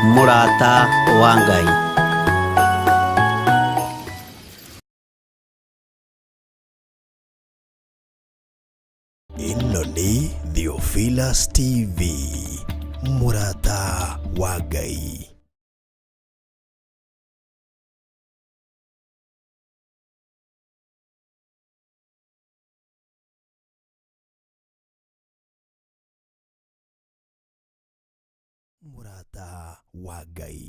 Murata wa Ngai. Ino ni Theophilus TV, Murata wa Ngai. Murata wa Ngai.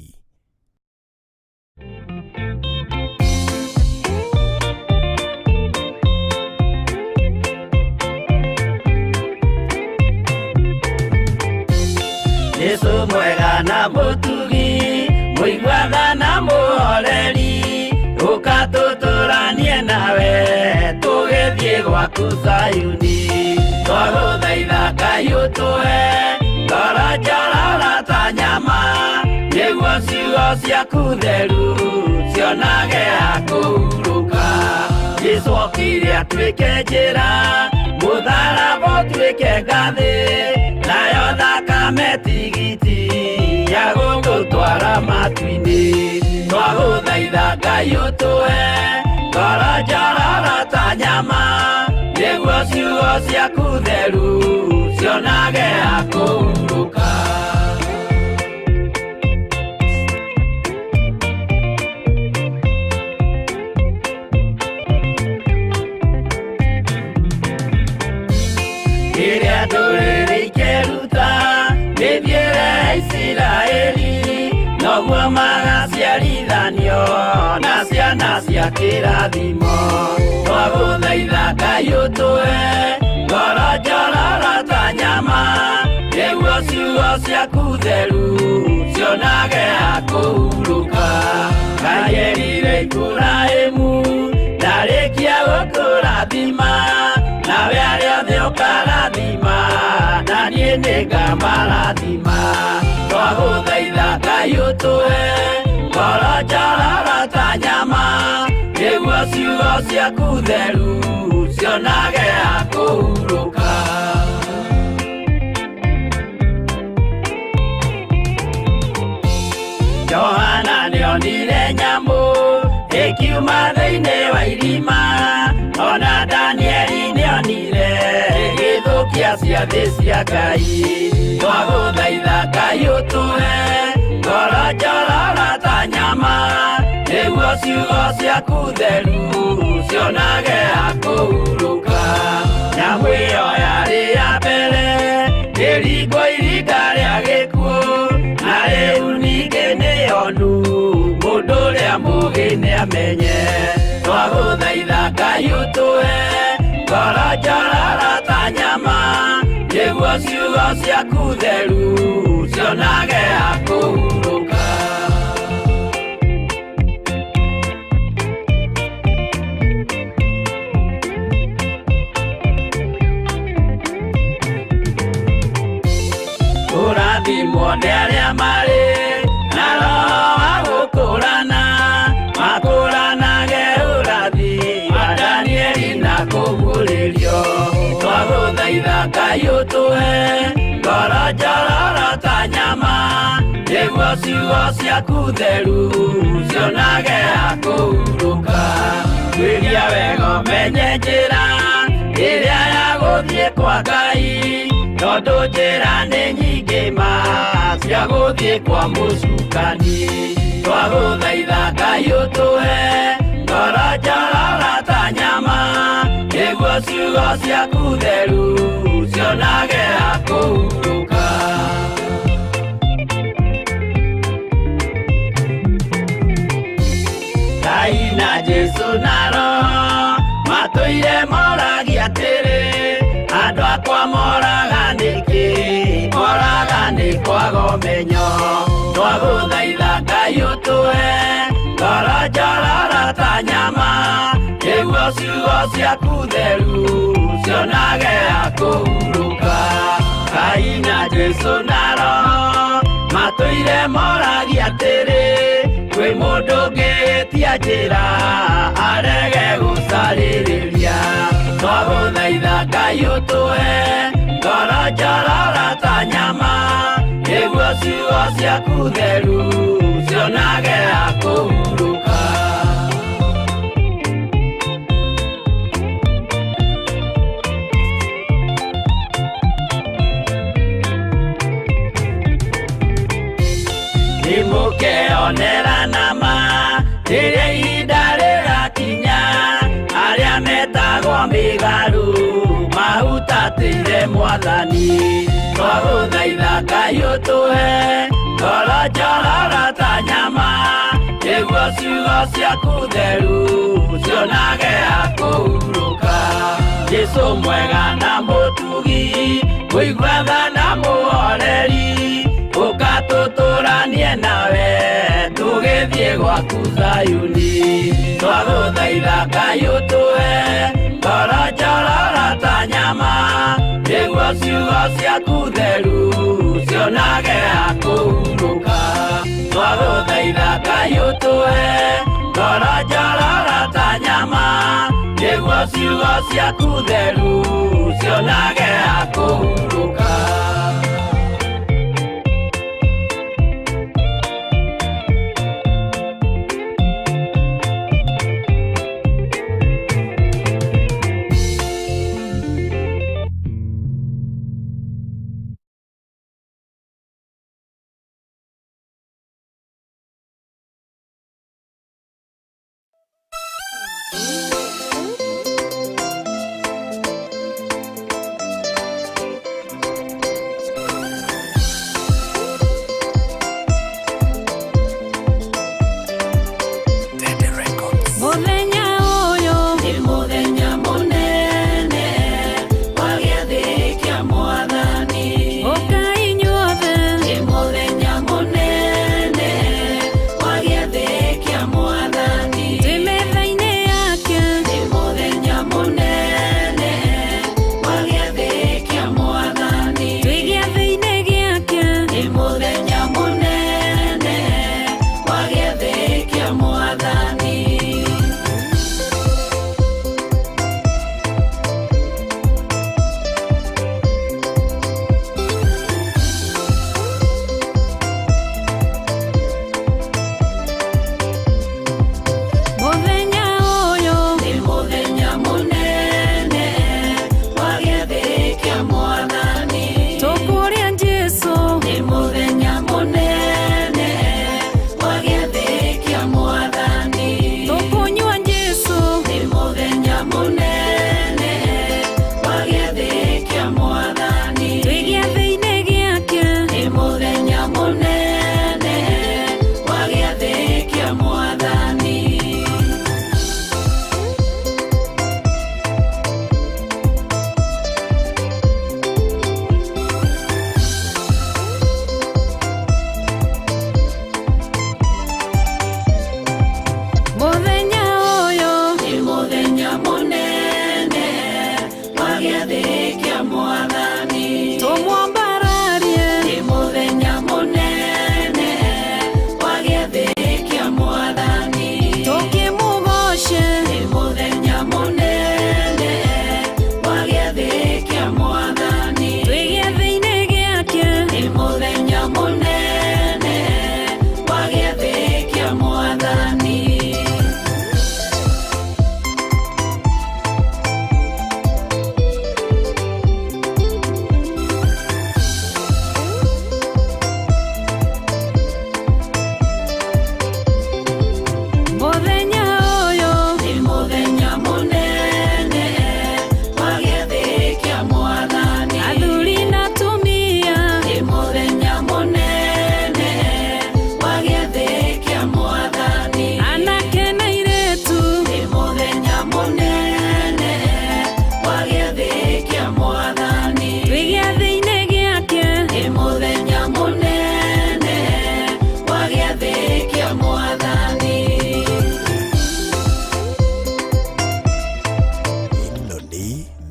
Yesu mwega na mutugi, muigwatha na muhoreri, ukatuturanie nawe, tugithie gwaku Sayuni. Twaguthaitha Ngai utũhe ngoro njororo ta nyama, nĩguo ciugo ciaku theru cionage hakũhurũka. Jesũ okire atuĩke njĩra, mũtharaba ũtuĩke ngathĩ, nayo thakame tigiti ya gũgũtwara matu-inĩ. Twagũthaitha Ngai ũtũhe ngoro njororo ta nyama, nĩguo ciugo ciaku theru cionage hakũhurũka. Rĩrĩa ndũrĩrĩ ikeruta mĩthiĩre ya Isiraeli, noguo magaciarithanio na ciana cia kĩrathimo. Twagũthaitha Ngai ũtũhe ngoro njororo ta nyama, nĩguo ciugo ciaku theru cionage hakũhurũka. Ngai erire Iburahĩmu ndarĩkia gũkũrathima, nawe arĩa othe ũkarathima, na niĩ nĩngamarathima. Twagũthaitha Ngai ũtũhe ngoro njororo ta nyama, nĩguo ciugo ciaku theru cionage hakũhurũka. Johana nĩonire nyamũ ĩkiuma thĩinĩ wa irima, ona Danieli nĩonire ĩgĩthũkia ciathĩ cia Ngai. Twagũthaitha Ngai ũtũhe ngoro njororo ta nyama, nĩguo ciugo ciaku theru cionage hakũhurũka. Nyamũ ĩyo yarĩ ya mbere ĩringwo iringa rĩa gĩkuũ, na rĩu ningĩ nĩyonu mũndũ ũrĩa mũũgĩ nĩamenye. Twagũthaitha Ngai ũtũhe ngoro njororo ta nyama, nĩguo ciugo ciaku theru cionage hakũhurũka. Kũrathimwo nĩ arĩa marĩ na roho wa gũkũrana, makũranage ũrathi wa Danieli na kũguũrĩrio. Twagũthaitha Ngai ũtũhe ngoro njororo ta nyama, nĩguo ciugo ciaku theru cionage hakũhurũka. Kwĩria wega ũmenye njĩra ĩrĩa ya gũthiĩ kwa Ngai, tondũ njĩra nĩ nyingĩ ma cia gũthiĩ kwa mũcukani. Twagũthaitha Ngai ũtũhe ngoro njororo ta nyama, nĩguo ciugo ciaku theru cionage hakũhurũka. Ngai na Jesũ na Roho matũire moragia atĩrĩ, andũ akwa moraga nĩkĩ, moraga nĩ kwaga ũmenyo. Twagũthaitha Ngai ũtũhe ngoro njororo ta nyama, nĩguo ciugo ciaku theru cionage hakũhurũka. Ngai na Jesũ na Roho matũire moragia atĩrĩ, kwĩ mũndũ ũngĩtia njĩra arege gũcarĩrĩria. Twagũthaitha Ngai ũtũhe ngoro njororo ta nyama, nĩguo ciugo ciaku theru cionage akũhurũka. Nimũkeonera nama rĩrĩa ihinda rĩgakinya, arĩa metagwo mĩgarũ mahutatĩire Mwathani. Twagũthaitha Ngai ũtũhe ngoro njororo ta nyama, nĩguo ciugo ciaku theru cionage akũhurũka. Jesũ mwega na mũtugi, mũigua tha na mũhoreri, ũkatũtũranie nawe tũgĩthiĩ gwaku Zayuni. Twagũthaitha Ngai ũtũhe ngoro njororo ta nyama, nĩguo ciugo ciaku theru cionage akũhurũka. Twagũthaitha Ngai ũtũhe ngoro njororo ta nyama, nĩguo ciugo ciaku theru cionage akũhurũka.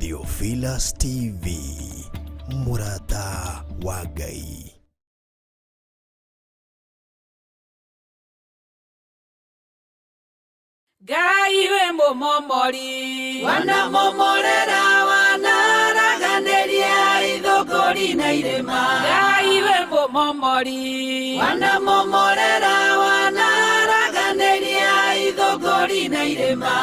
Theophilus TV, Murata wa Ngai. Ngai we momomori wana momorera wana raganeria ithokori na irema. Ngai we momomori momori wanamomorera wanaraganĩria ithũngũri na irĩma.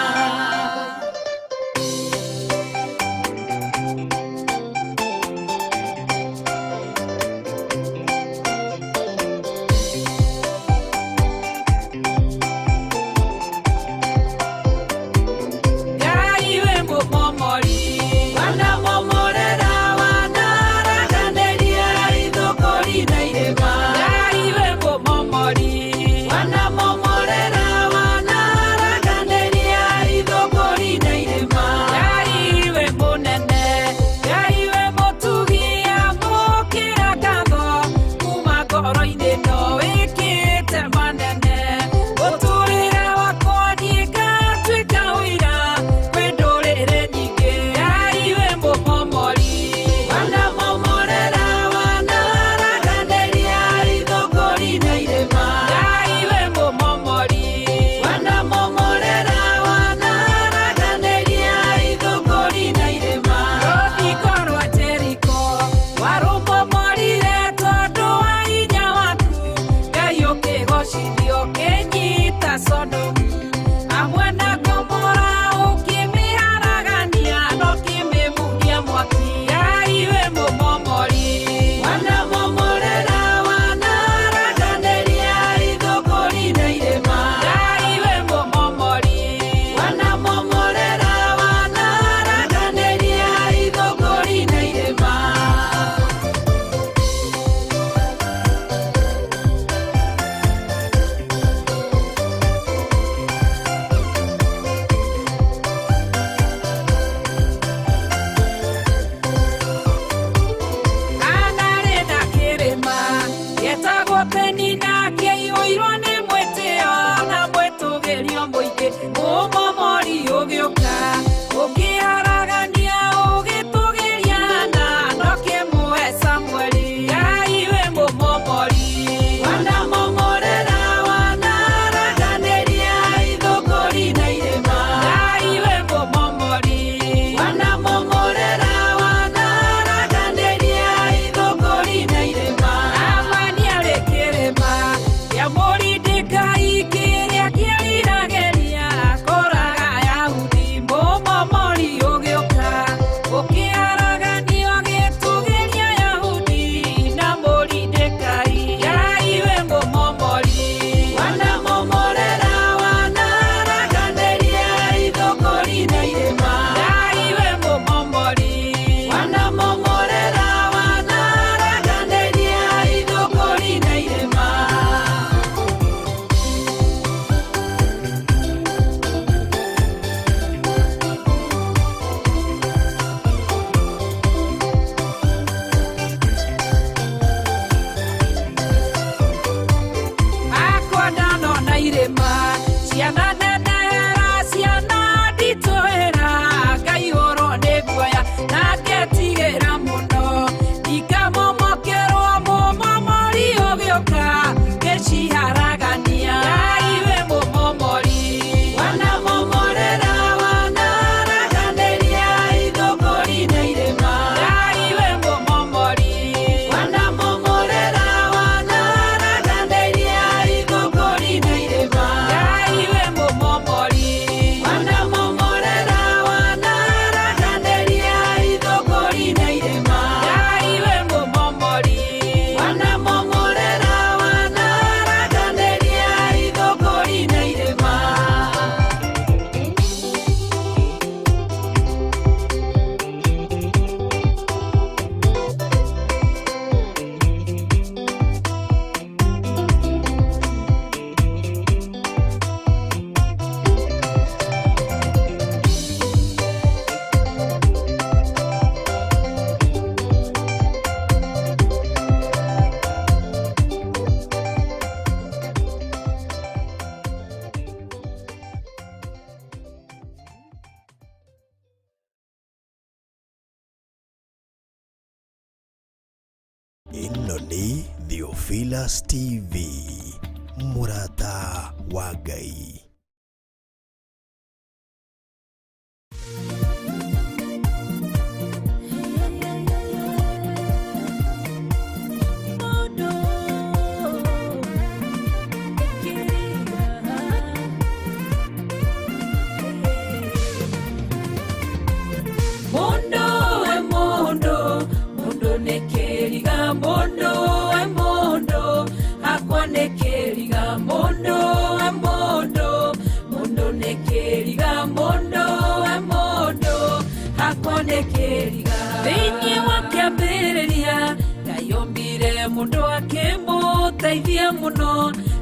Ino ni Theophilus TV, Murata wa Ngai. No. mũteithie mũno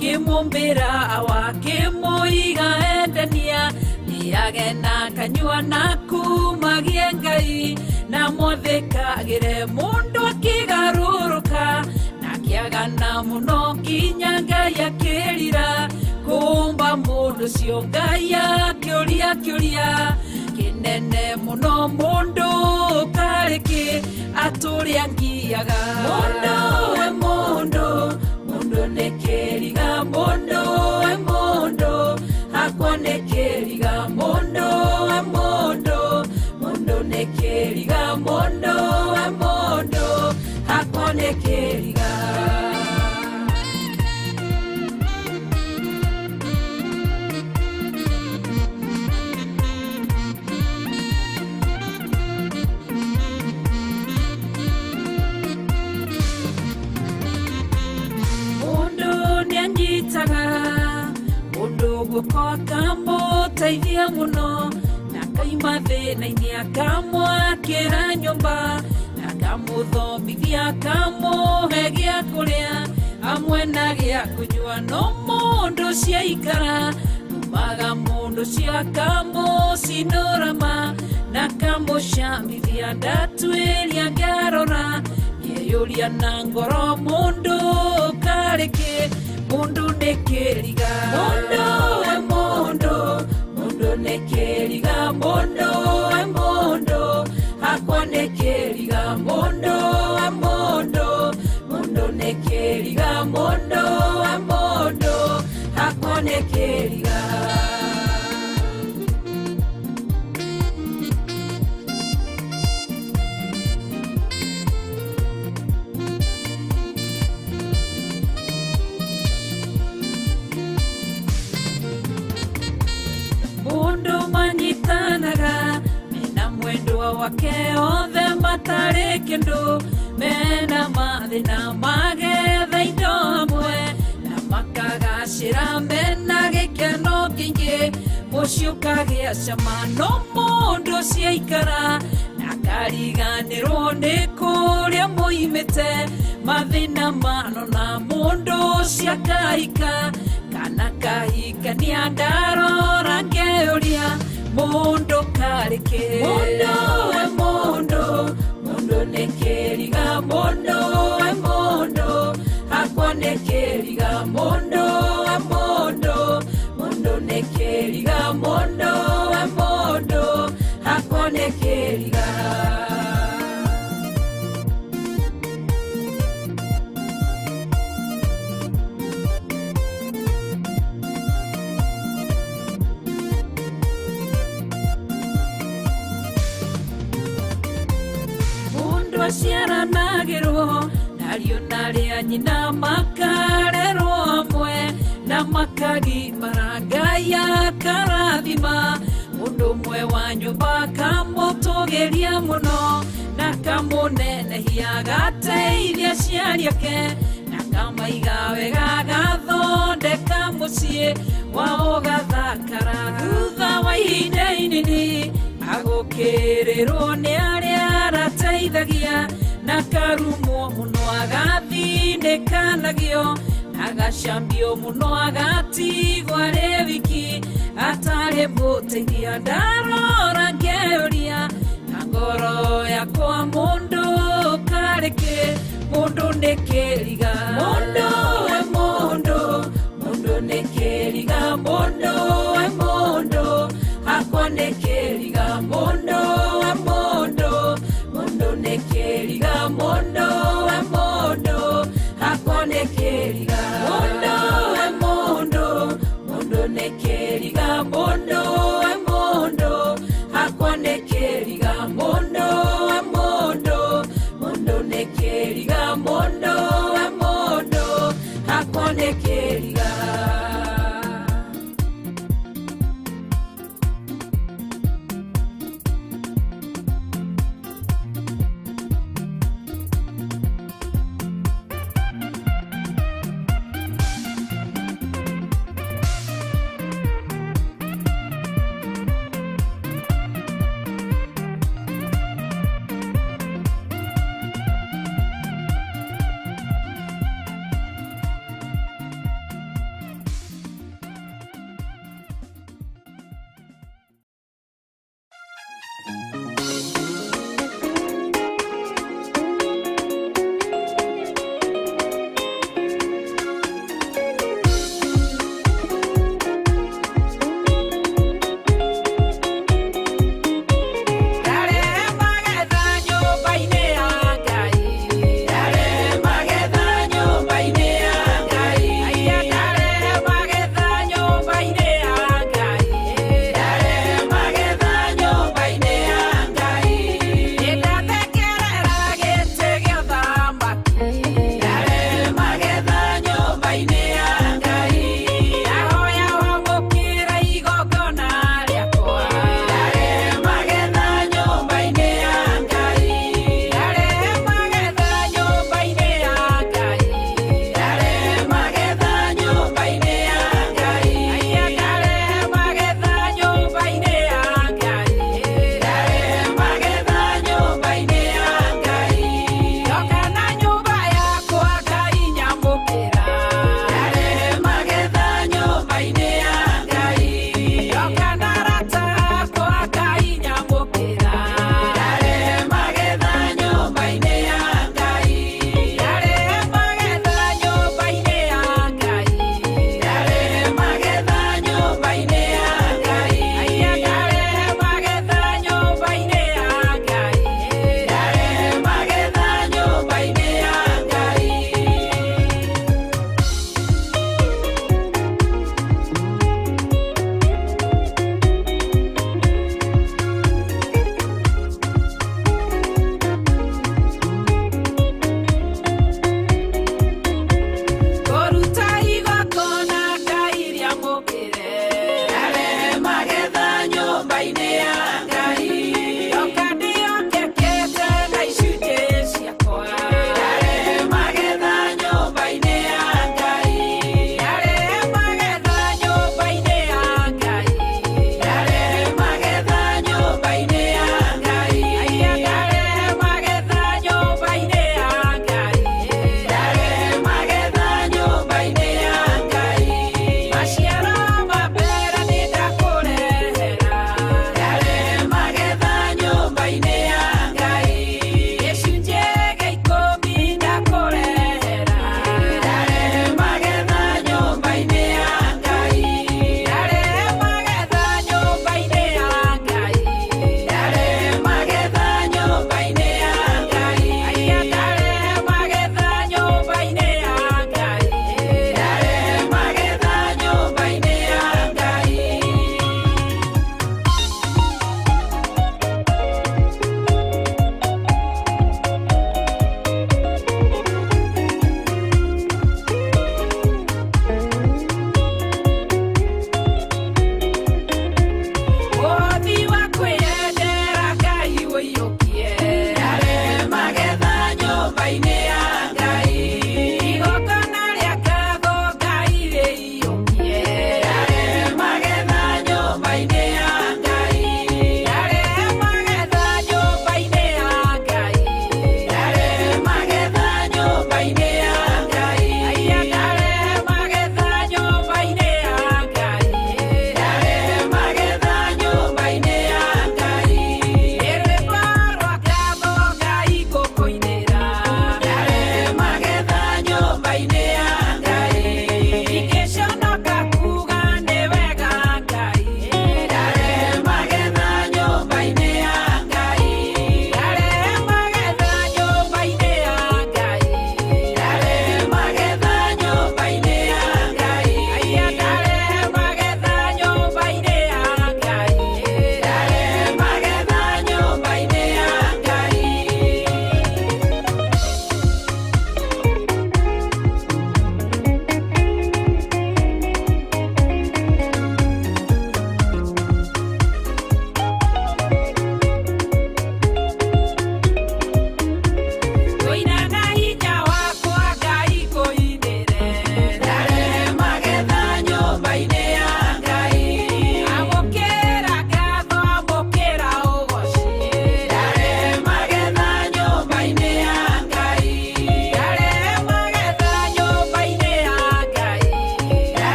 kĩmũmbĩra wa kĩmũiga endania nĩage na kanyua naku magie Ngai na mwathĩkagĩre mũndũ akĩgarũrũka na kĩagana mũno nginya Ngai akĩrira kũmba mũndũ ũcio Ngai akĩũria kĩnene mũno mũndũ karĩkĩ atũrĩa ngiaga mũndũ nĩ kĩriga mũndũ hakwa nĩ kĩriga mũndũ nĩ kĩriga mũndũ hakwa nĩ kĩriga mũndũ gũkoka mũteithia mũno na kaima thĩna-inĩ akamwakĩra nyũmba na akamũthomithia akamũhe gĩa kũrĩa hamwe na gĩa kũnyua no mũndũ ciaikara numaga mũndũ cio akamũcinũra ma na akamũcamithia ndatwĩria ngarora ngeyũria na ngoro mũndũ karĩkĩ mũndũ nĩ kĩriga mũndũ nĩ kĩriga mũndũ hakwa nĩ kĩriga mũndũ nĩ kĩriga mũndũ hakwa nĩ kĩriga mena mwendwa wake othe matarĩ kĩndũ mena mathĩna magetha indo hamwe na makagacĩra mena gĩkeno kĩingĩ mũciĩ ũkagĩa cama no mũndũ ciaikara na kariganĩrwo nĩ kũrĩa mũimĩte mathĩna manona mũndũ ciakahika kana kahikania ndarora ngeyũria mũndũ karĩkĩ mũndũ nĩ kĩriga mũndũ hakwa nĩ kĩriga mũndũ nĩ kĩriga mũndũ hakwa nĩ kĩriga ciaranagĩrwo nario narĩa nyina makarerwo hamwe na makagimara Ngai akarathima mũndũ ũmwe wa nyũmba akamũtũgĩria mũno na akamũnenehia agateithia aciari ake na akamaiga wega agathondeka mũciĩ wao gathakara thutha wa ihinda inini agũkĩrĩrwo nĩ arĩa arateithagia na karumwo mũno agathinĩkanagio na agacambio mũno agatigwo arĩ wiki atarĩ mũteithia ndarora ngeyũria na ngoro yakwa mũndũ karĩkĩ mũndũ nĩ kĩriga mũndũ nĩ kĩriga mũndũ hakwa nĩ kĩriga mũndũ nĩ kĩriga mũndũ hakwa nĩ kĩriga mũndũ nĩ kĩriga mũndũ hakwa nĩ kĩriga mũndũ nĩ kĩriga mũndũ hakwa nĩ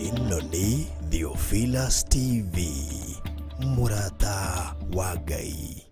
ĩno nĩ Theophilus TV, Murata wa Ngai.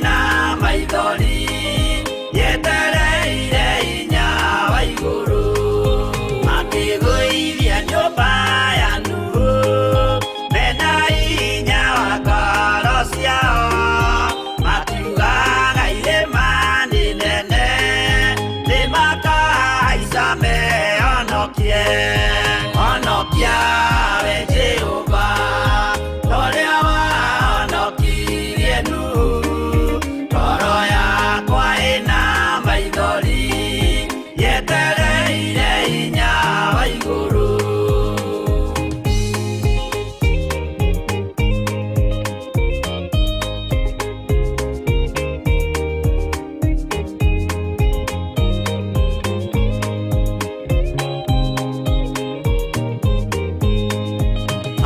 ĩna maithori yetereire hinya wa igũrũ makĩgũithia nyũmba ya Nuhu mena hinya wa ngoro ciao makiugaga irĩma nĩ nene nĩmakahaica mehonokie honokia we Jehova torĩa wahonokirie Nuhu ngoro yakwa ĩna maithori yetereire hinya wa igũrũ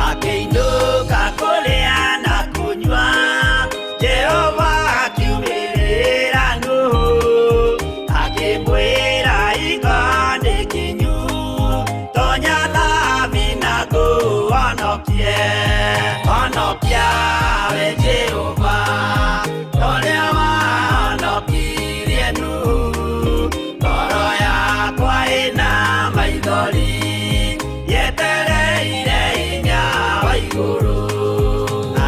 akĩinũka kũrĩa na kũnyua Jehova akiumĩrĩra Nuhu akĩmwĩra hingo nĩ kinyu tonya thabina ngũhonokie honokia we Jehova torĩa wahonokirie Nuhu ngoro yakwa ĩna maithori yetereire hinya wa igũrũ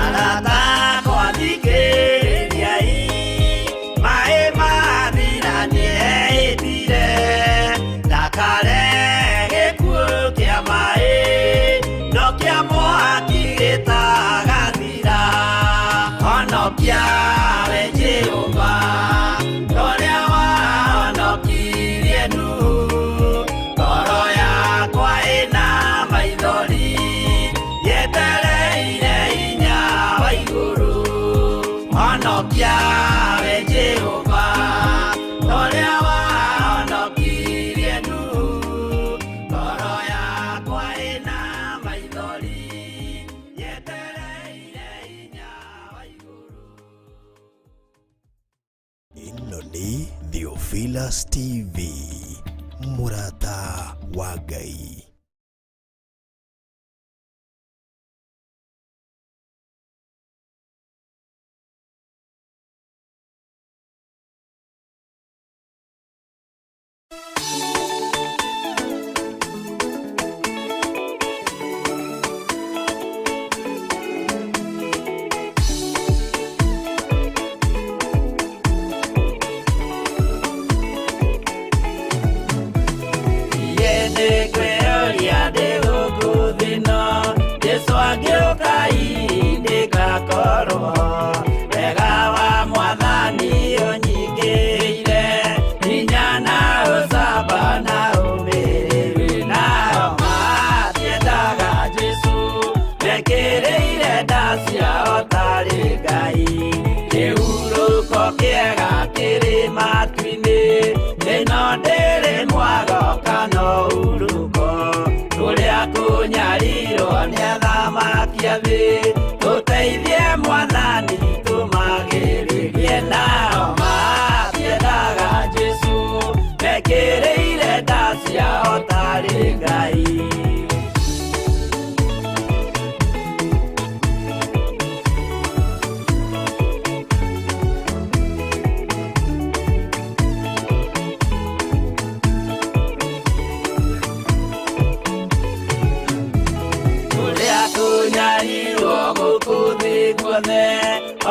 arata akwa thikĩrĩriai maĩ mathira nĩehĩtire ndakare gĩkuũ kĩa maĩ no kĩa mwaki gĩtagathira honokia we Jehova torĩa wahonokirie Nuhu ngoro yakwa ĩna maithori yetereire hinya wa igũrũ honokia we Jehova torĩa wahonokirie Nuhu ngoro yakwa ĩna maithori yetereire hinya wa igũrũ ĩno nĩ Theophilus TV, Murata wa Ngai. Tuteithie mwathani tumagĩrĩrie nao matiendaga Jesu mekĩrĩire nda ciao tarĩ Ngai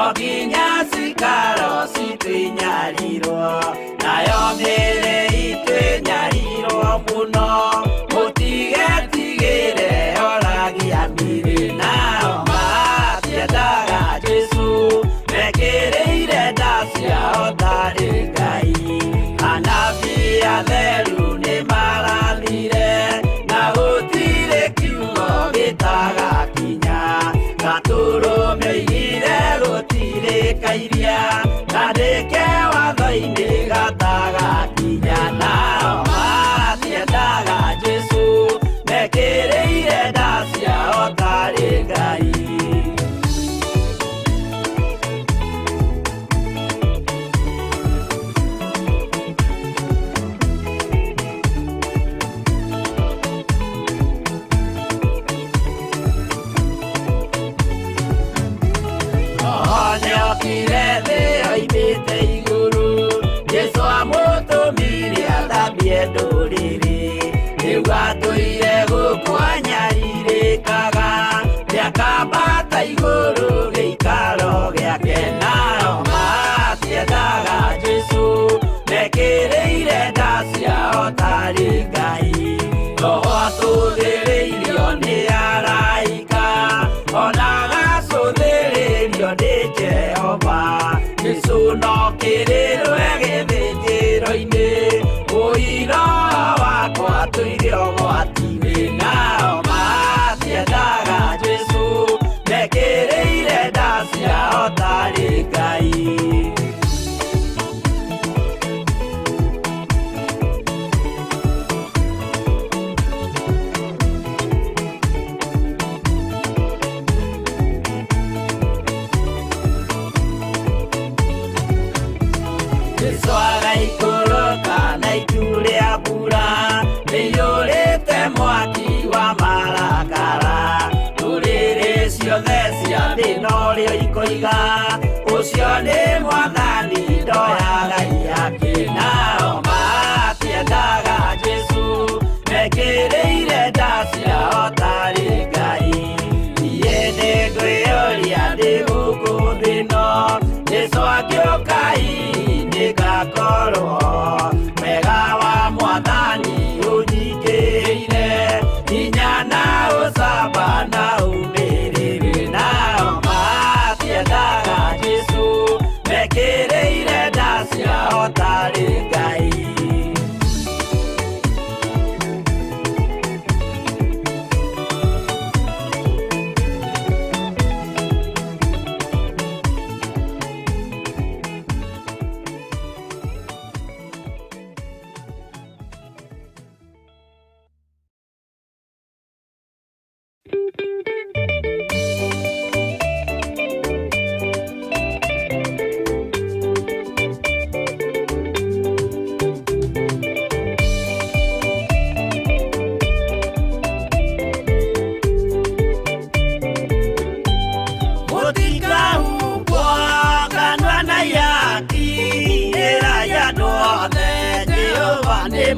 oginya cikaro citwĩnyarirwo nayo mĩĩrĩ itwĩnyarirwo mũno mũtigetigĩre oragia mĩĩrĩ nao matiendaga Jesu mekĩrĩire nda ciao tarĩ Ngai anabii atheru nĩmarathire na gũtirĩ kiugo gĩtagakinya gatũrũme igire gũtirĩ kairi ndũrĩrĩ rĩu atũire gũkwanyarirĩkaga gĩakambata igũrũ gĩikaro gĩake nao matiendaga Jesũ mekĩrĩire nda ciao tarĩ Ngai roho atũthĩrĩirio nĩ araika ona agacũthĩrĩrio nĩ Jehova Jesũ no kĩrĩrwe gĩthĩnjĩro-inĩ ũira wakwa tũire ũgwati-inĩ nao matiendaga Jesũ mekĩrĩire nda ciao tarĩ Ngai na itu rĩa mbura nĩiyũrĩte mwaki wa marakara ndũrĩrĩ ciothe cia thĩ norĩo ikoiga ũcio nĩ mwathani ndoya Ngai yake nao matiendaga Jesũ mekĩrĩire nda ciao tarĩ Ngai niĩ nĩngwĩyũria ndĩ gũkũ thĩ ĩno Jesũ angĩũka ngakorwo wega wa mwathani ũnyingĩrĩire hinya na ũcamba na ũmĩrĩru nao matiendaga Jesũ mekĩrĩire nda ciao tarĩ Ngai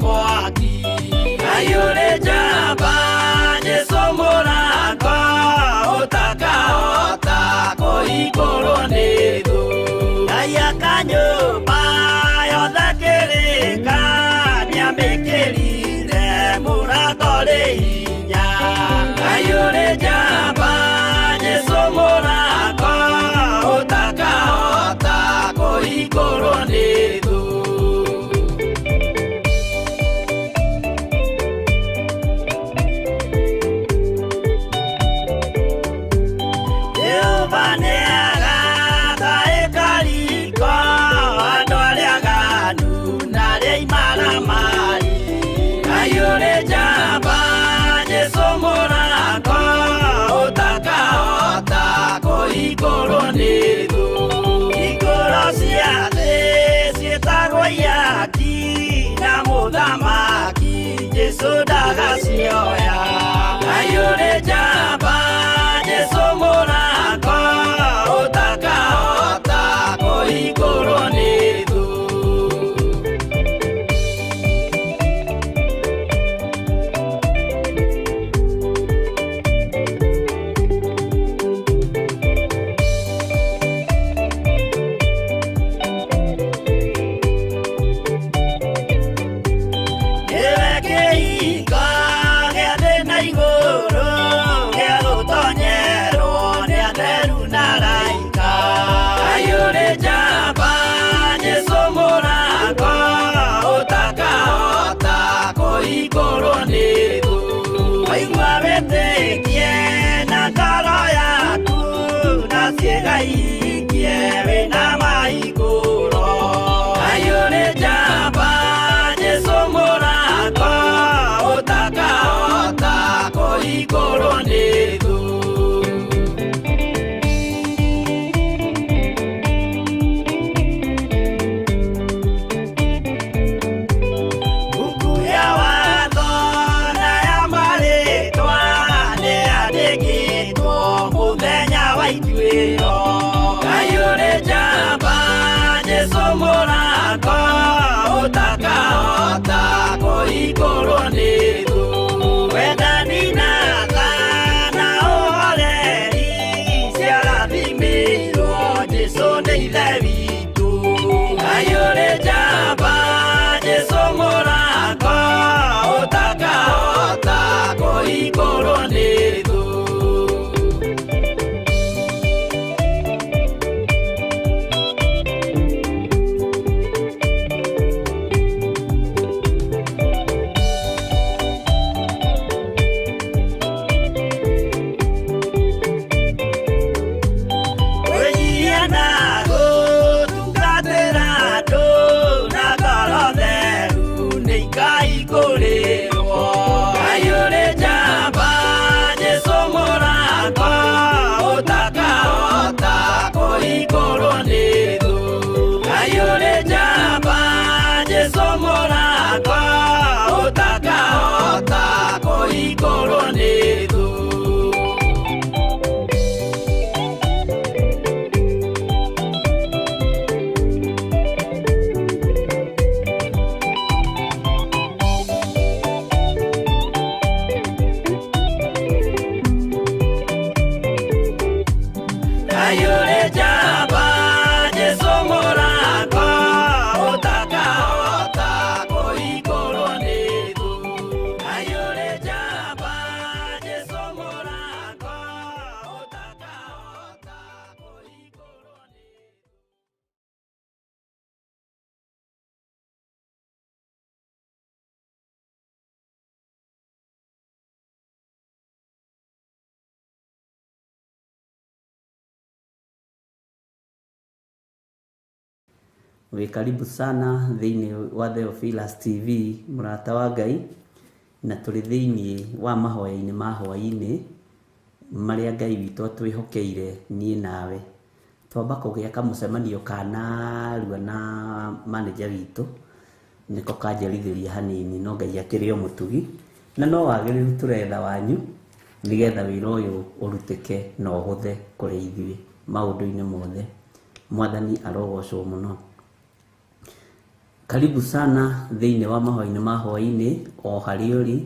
mwaki ayũrĩ njamba Jesũ mũrango ũtakahota kũhingũrwo nĩ thũ Ngai akanyũmba yothe kĩrĩka nĩamĩkĩrire mũrango rĩ hinya ayũrĩ njamba Jesũ mũrango ũtakahota kũhingũrwo nĩ thũ igũrũ nĩ thũ igũrũ cia thĩ ciĩtagwo yaki na mũthamaki Jesũ ndagacioya ayũrĩ njamba Jesũ mũrango ũtakahota kũhingũrwo nĩ thũ Murata morakwa utakahota kuhingũrwo nĩ thũ. Karibu sana thini wa Theophilus TV, Murata wa Ngai, na tuli thini wa mahoya-ini ma hwa-ini maria Ngai witũ atwihokeire nie nawe. Twamba kugia kamucemanio kanarua na manager witũ niko kanjarithiria hanini, no Ngai akĩrĩ o mũtugi na no wagĩrĩru turetha wanyu nigetha wĩra ũyũ ũrutĩke na ũhũthe kũrĩ ithuĩ maũndũ-inĩ mothe. Mwathani arogocwo mũno. Karibu sana thĩinĩ wa mahoya-ini ma hwa-ini o harĩ ũrĩ,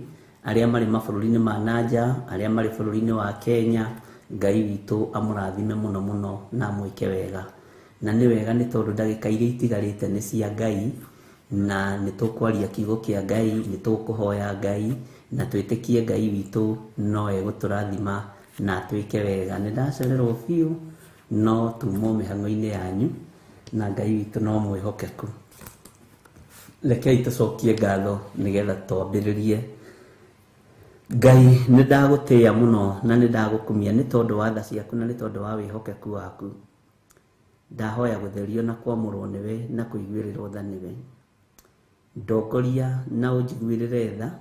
arĩa marĩ mabũrũri-inĩ ma nanja, arĩa marĩ bũrũri-inĩ wa Kenya. Ngai witũ amũrathime mũno mũno na mwĩke wega. Na nĩ wega nĩ tondũ ndagĩka iria itigarĩte nĩ cia Ngai, na nĩ tũkwaria kiugo kĩa Ngai, nĩ tũkũhoya Ngai na twĩtĩkie Ngai witũ no egũtũrathima na twĩke wega. Nĩ ndacererwo biũ no tumo mĩhang'o-inĩ yanyu na Ngai witũ no mwĩhokeku. Rekei tũcokie ngatho nigetha twambĩrĩrie. Ngai nĩ ndagũtĩĩa mũno na nĩ ndagũkumia nĩ tondũ wa tha ciaku na nĩ tondũ wa wĩhokeku waku. Ndahoya gũtherio na kwamũrwo nĩwe na kũiguĩrĩrwo tha nĩwe. Ndongoria na ũnjiguĩrĩre tha,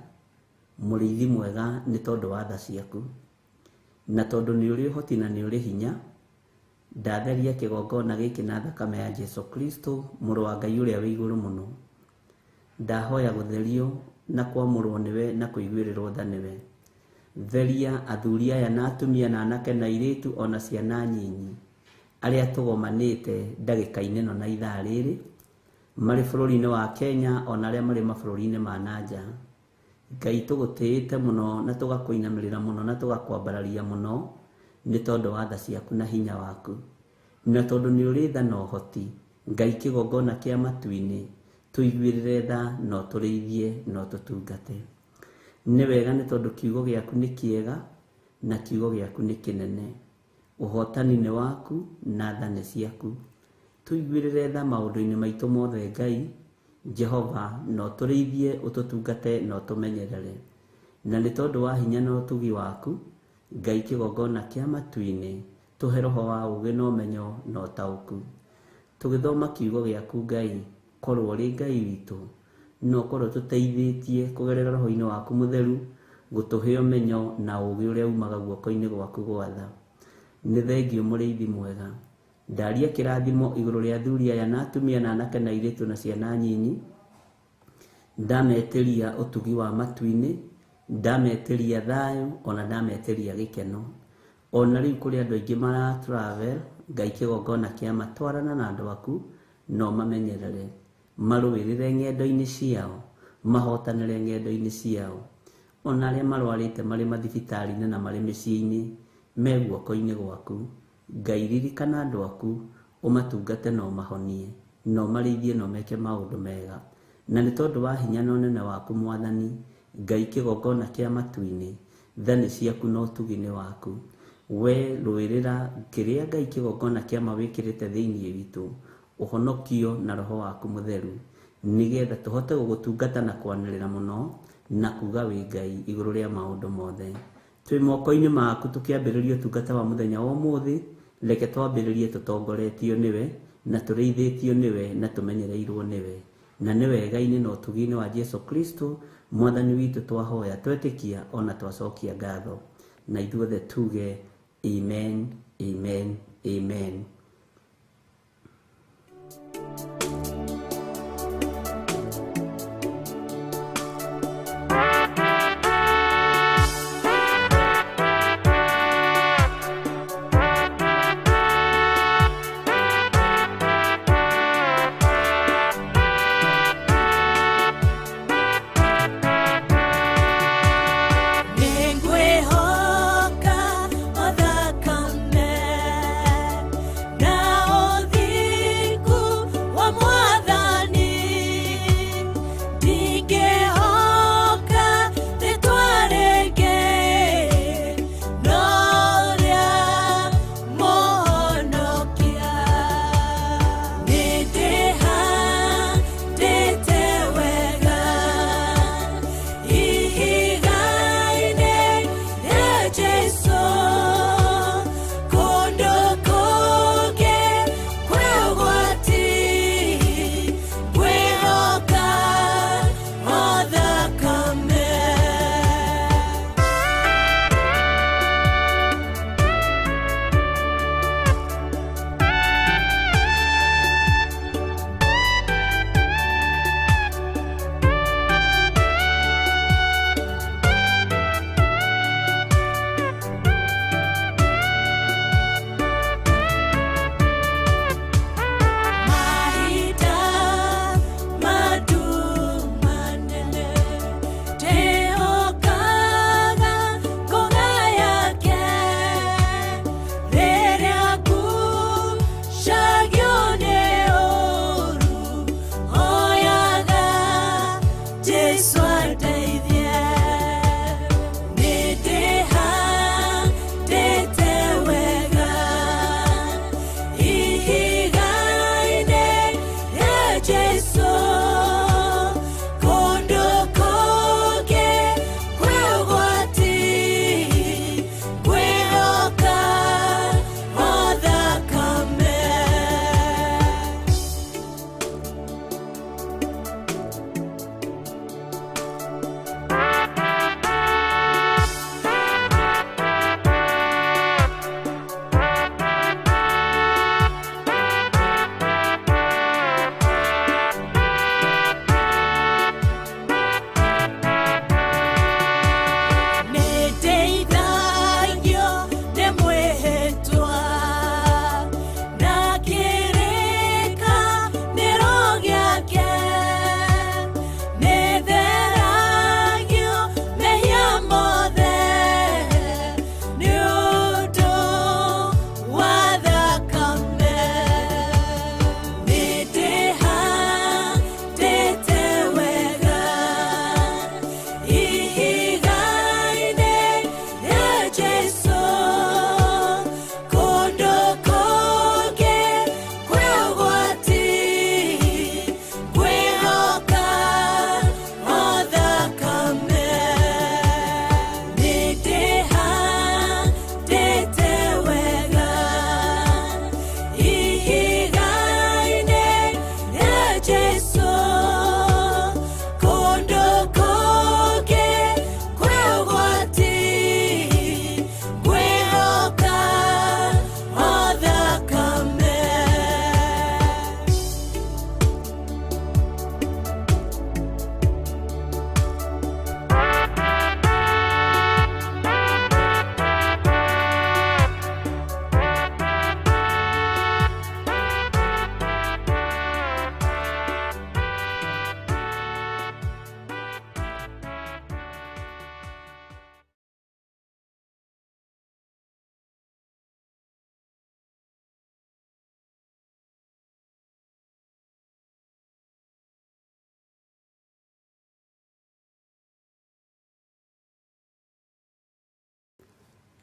mũrĩithi mwega, nĩ tondũ wa tha ciaku na tondũ nĩ ũrĩ ũhoti na nĩ ũrĩ hinya. Ndatheria kĩgongona gĩkĩ na thakame ya Jesu Kristo, mũrũ wa Ngai ũrĩa wĩ igũrũ mũno. Ndahoya gũtherio na kwamũrwo nĩwe na kũiguĩrĩrwo tha nĩwe. Theria athuri aya na atumia na anake na airĩtu ona ciana nyinyi arĩa tũgomanĩte ndagĩka-inĩ ĩno na ithaa rĩrĩ, marĩ bũrũri-inĩ wa Kenya ona arĩa marĩ mabũrũri-inĩ ma nanja. Ngai tũgũtĩĩte mũno na tũgakũinamĩrĩra mũno na tũgakwambararia mũno nĩ tondũ wa tha ciaku na hinya waku, na tondũ nĩ ũrĩ tha na ũhoti. Ngai kĩgongona kĩa matu-inĩ tũiguĩrĩre tha no tũrĩithie no tũtungate. Nĩ wega nĩ tondũ kiugo gĩaku nĩ kĩega na kiugo gĩaku nĩ kĩnene. Ũhotani nĩ waku na tha nĩ ciaku. Tũiguĩrĩre tha maũndũ-inĩ maitũ mothe Ngai Jehova, no tũrĩithie ũtũtungate no tũmenyerere. Na nĩ tondũ wa hinya na ũtugi waku Ngai kĩgongona kĩa matu-inĩ tũhe roho wa ũũgĩ na ũmenyo na ũtaũku. Tũgĩthoma kiugo gĩaku Ngai, korwo ũrĩ Ngai witũ no korwo tũteithĩtie kũgerera roho-inĩ waku mũtheru gũtũhe ũmenyo na ũũgĩ ũrĩa umaga guoko-inĩ gwaku gwatha. Nĩ thengio mũrĩithi mwega. Ndaria kĩrathimo igũrũ rĩa athuri aya na atumia na anake na airĩtu na ciana nyinyi. Ndametĩria ũtugi wa matu-inĩ, ndametĩria thayũ ona ndametĩria gĩkeno. Ona rĩu kũrĩ andũ aingĩ mara travel, Ngai kĩgongona kĩa matwarana na andũ aku no mamenyerere, marũĩrĩre ng'endo-inĩ ciao, mahotanĩre ng'endo-inĩ ciao. Ona arĩa marwarĩte marĩ mathibitarĩ-inĩ na marĩ mĩciĩ-inĩ me guoko-inĩ gwaku, Ngai ririkana andũ aku ũmatungate na ũmahonie no marĩithie no meke maũndũ mega. Na nĩ tondũ wa hinya na ũnene waku Mwathani, Ngai kĩgongona kĩa matu-inĩ, tha nĩ ciaku na ũtugi-nĩ waku. We rũĩrĩra kĩrĩa Ngai kĩgongona kĩa mawĩkĩrĩte thĩinĩ witũ, ũhonokio na roho waku mũtheru, nigetha tũhote gũgũtungata na kwanĩrĩra mũno na kuga wĩ Ngai igũrũ rĩa maũndũ mothe. Twĩ moko-inĩ maku tũkĩambĩrĩria ũtungata wa mũthenya wa ũmũthĩ, reke twambĩrĩrie tũtongoretio nĩwe na tũrĩithĩtio nĩwe na tũmenyereirwo nĩwe. Na nĩ wega-inĩ na ũtugi-inĩ wa Jesu Kristo Mwathani witũ twahoya, twetĩkia ona twacokia ngatho, na ithuothe tuge amen, amen, amen.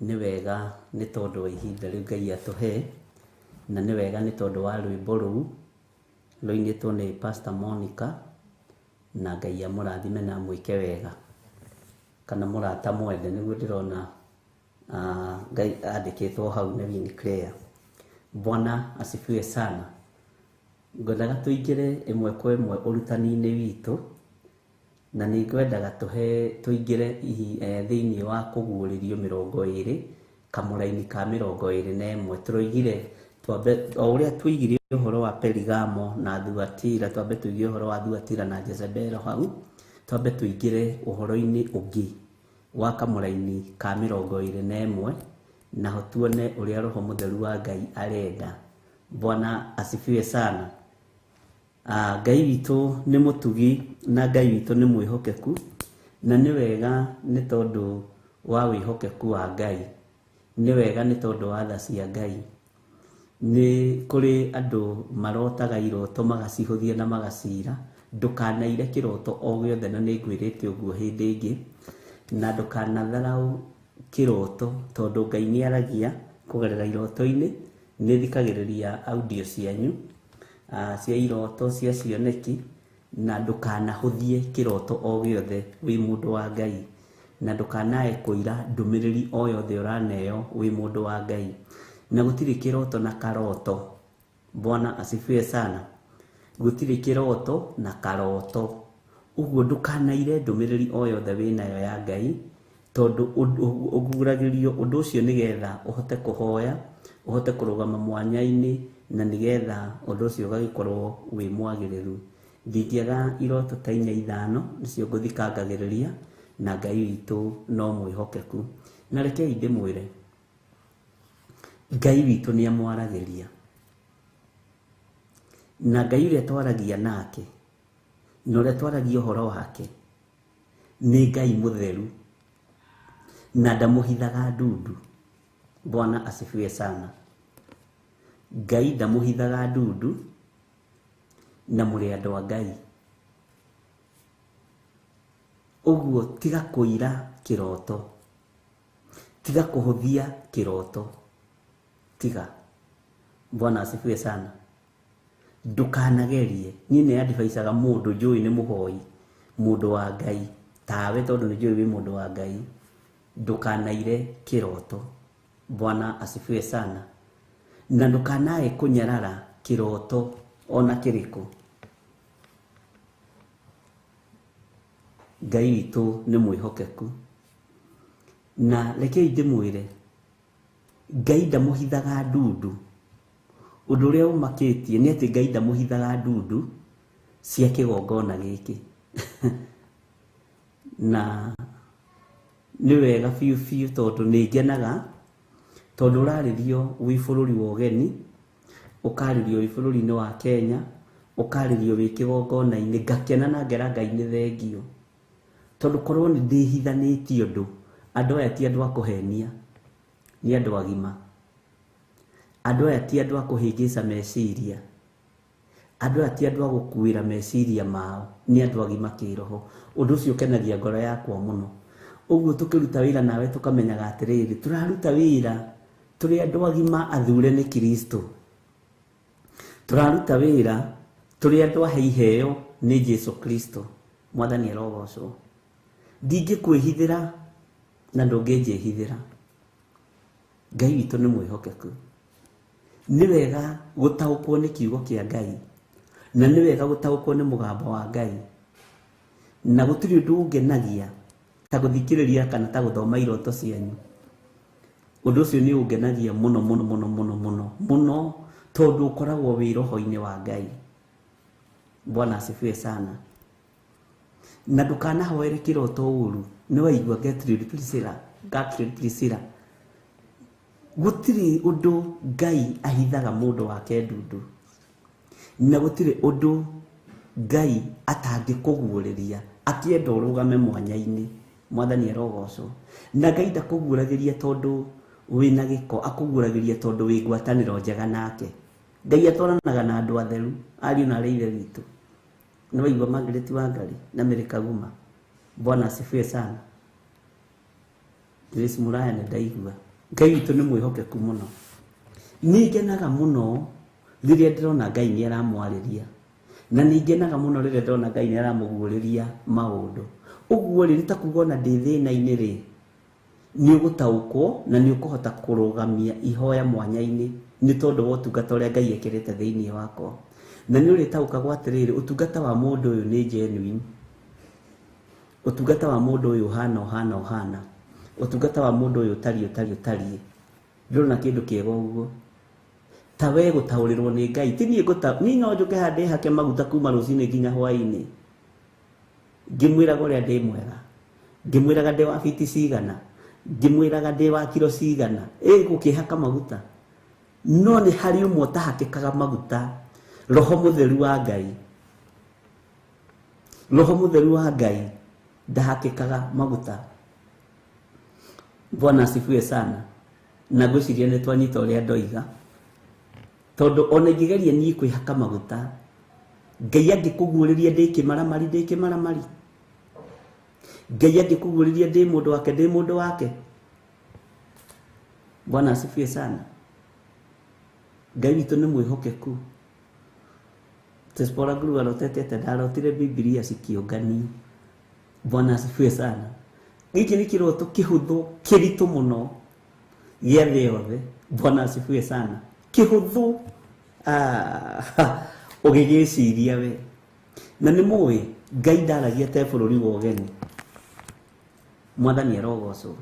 nĩ wega nĩ tondũ wa ihinda rĩu Ngai atũhe, na nĩ wega nĩ tondũ wa rwĩmbo rũu rũinĩtwo nĩ Pastor Monica, na Ngai amũrathime na mwĩke wega, kana mũrata mwende nĩguo ndĩrona Ngai andĩkĩtwo hau nĩ Win Claire. Bwana asifiwe sana. Ngwendaga tũingĩre ĩmwe kwa ĩmwe ũrutani-inĩ witũ, na nĩ ngwendaga tũingĩre thĩinĩ wa kũguũrĩrio 20 kamũraini ka 21. Tũroigire o ũrĩa tũigire ũhoro wa Perigamo na Thuatira, twambe tũigire ũhoro wa Thuatira na Jezebel hau, twambe tũingĩre ũhoro-inĩ ũngĩ wa kamũraini ka 21, naho tuone ũrĩa Roho Mũtheru wa Ngai arenda. Bwana asifiwe sana. Ngai witũ nĩ mũtugi na Ngai witũ nĩ mwĩhokeku, na nĩ wega nĩ tondũ wa wĩhokeku wa Ngai, nĩ wega nĩ tondũ wa tha cia Ngai. Nĩ kũrĩ andũ marotaga iroto magacihũthia na magacira, ndũkanaire kĩroto o gĩothe, na nĩ ngwĩrĩte ũguo hĩndĩ ĩngĩ, na ndũkanatharaũ kĩroto tondũ Ngai nĩ aragia kũgerera iroto-inĩ. Nĩ thikagĩrĩria audio cianyu cia iroto cia cioneki, na ndũkanahũthie kĩroto o gĩothe wĩ mũndũ wa Ngai, na ndũkanae kũira ndũmĩrĩri o yothe ũraneo wĩ mũndũ wa Ngai, na gũtirĩ kĩroto na karoto. Bwana asifiwe sana. Gũtirĩ kĩroto na karoto, ũguo ndũkanaire ndũmĩrĩri o yothe wĩnayo ya Ngai, tondũ ũguũragĩrio ũndũ ũcio nĩgetha ũhote kũhoya, ũhote kũrũgama mwanya-inĩ, na nĩgetha ũndũ ũcio ũgagĩkorwo wĩ mwagĩrĩru. Ndingĩaga iroto ta 4-5 nĩcio ngũthikangagĩrĩria, na Ngai witũ no mwĩhokeku. Na rekei ndĩmwĩre, Ngai witũ nĩ amwaragĩria, na Ngai ũrĩa twaragia nake, na ũrĩa twaragia ũhoro wake nĩ Ngai mũtheru, na ndamũhithaga ndundu. Bwana asifiwe sana. Ngai ndamũhithaga ndundu, na mũrĩ andũ a Ngai. Ũguo tiga kũira kĩroto, tiga kũhũthia kĩroto, tiga. Bwana asifiwe sana. Ndũkanagerie. Niĩ nĩ advisaga mũndũ njũĩ nĩ mũhoi, mũndũ wa Ngai, tawe tondũ nĩ njũĩ wĩ mũndũ wa Ngai, ndũkanaire kĩroto. Bwana asifiwe sana. Na ndũkanae kũnyarara kĩroto ona kĩrĩkũ. Ngai witũ nĩ mwĩhokeku, na rekei ndĩmwĩre, Ngai ndamũhithaga ndundu. Ũndũ ũrĩa ũmakĩtie nĩ atĩ Ngai ndamũhithaga ndundu cia kĩgongona gĩkĩ. Na nĩ wega biũ biũ, tondũ nĩ ngenaga, tondũ ũrarĩrio wĩ bũrũri wa ũgeni, ũkarĩrio wĩ bũrũri-inĩ wa Kenya, ũkarĩrio wĩ kĩgongona-inĩ, ngakena na ngera Ngai nĩ thengio, tondũ korwo nĩ ndĩhithanĩtie ũndũ, andũ aya ti andũ a kũhenia, nĩ andũ agima. Andũ aya ti andũ a kũhĩngĩca meciria, andũ aya ti andũ a gũkuĩra meciria mao, nĩ andũ agima kĩroho. Ũndũ ũcio ũkenagia ngoro yakwa mũno. Ũguo tũkĩruta wĩra nawe tũkamenyaga atĩrĩrĩ, tũraruta wĩra tũrĩ andũ agima athure nĩ Kristo. Tũraruta wĩra tũrĩ andũ ahe iheo nĩ Jesu Kristo. Mwathani arogocwo. Ndingĩkwĩhithĩra na ndũngĩnjĩhithĩra. Ngai witũ nĩ mwĩhokeku. Nĩ wega gũtaũkwo nĩ kiugo kĩa Ngai, na nĩ wega gũtaũkwo nĩ mũgambo wa Ngai, na gũtirĩ ũndũ ũngenagia ta gũthikĩrĩria kana ta gũthoma iroto cianyu. Ũndũ ũcio nĩ ũngenagia mũno mũno mũno mũno mũno mũno, tondũ ũkoragwo wĩ roho-inĩ wa Ngai. Bwana asifiwe sana. Na ndũkanahoere kĩroto ũru. Nĩ waigua Githiri Priscilla, gũtirĩ ũndũ Ngai ahithaga mũndũ wake ndundu, na gũtirĩ ũndũ Ngai atangĩkũguũrĩria akĩenda ũrũgame mwanya-inĩ. Mwathani arogocwo. Na Ngai ndakũguũragĩria tondũ wĩna gĩko, akũguũragĩria tondũ wĩ ngwatanĩro njega nake. Ngai atwaranaga na andũ atheru, ariũ na aarĩ a Ithe witũ. Nĩ waigua Margaret Wangari na Mary Kaguma. Bwana asifiwe sana. Grace Muraya nĩ ndaigua. Ngai witũ nĩ mwĩhokeku mũno. Nĩngenaga mũno rĩrĩa ndĩrona Ngai nĩ aramwarĩria, na nĩngenaga mũno rĩrĩa ndĩrona Ngai nĩ aramũguũrĩria maũndũ. Ũguo rĩ, ta kuga ona ndĩ thĩna-inĩ rĩ, nĩ ũgũtaũkwo na nĩ ũkũhota kũrũgamia ihoya mwanya-inĩ nĩ tondũ wa ũtungata ũrĩa Ngai ekĩrĩte thĩinĩ wakwa. Na nĩ ũrĩtaũkagwo atĩrĩrĩ, ũtungata wa mũndũ ũyũ nĩ genuine, ũtungata wa mũndũ ũyũ ũhana, ũtungata wa mũndũ ũyũ ũtariĩ. Ndĩrona kĩndũ kĩega ũguo. Ta we gũtaũrĩrwo nĩ Ngai, ti niĩ no njũke handĩ hake maguta kuma rũcinĩ nginya hwa-inĩ, ngĩmwĩraga ũrĩa ndĩ mwega, ngĩmwĩraga ndĩ wa biti cigana, ngĩmwĩraga ndĩ wa kiro cigana, gũkĩhaka maguta. No nĩ harĩ ũmwe ũtahakĩkaga maguta, Roho Mũtheru wa Ngai. Roho Mũtheru wa Ngai ndahakĩkaga maguta. Bwana asifiwe sana. Na ngwĩciria nĩ twanyita ũrĩa ndoiga, tondũ ona ingĩgeria niĩ kwĩhaka maguta, Ngai angĩkũguũrĩria ndĩ kĩmaramari, Ngai angĩkũguũrĩria ndĩ mũndũ wake. Bwana asifiwe sana. Ngai witũ nĩ mwĩhokeku. Tespora Guru arotete ati ndarotire Biblia cikĩũngania. Bwana asifiwe sana. Gĩkĩ nĩ kĩroto kĩhũthũ kĩritũ mũno gĩa thĩ yothe. Bwana asifiwe sana. Kĩhũthũ ũgĩgĩciria we. Na nĩ mũĩ Ngai ndaragia te bũrũri wa ũgeni. Mwathani arogocwo.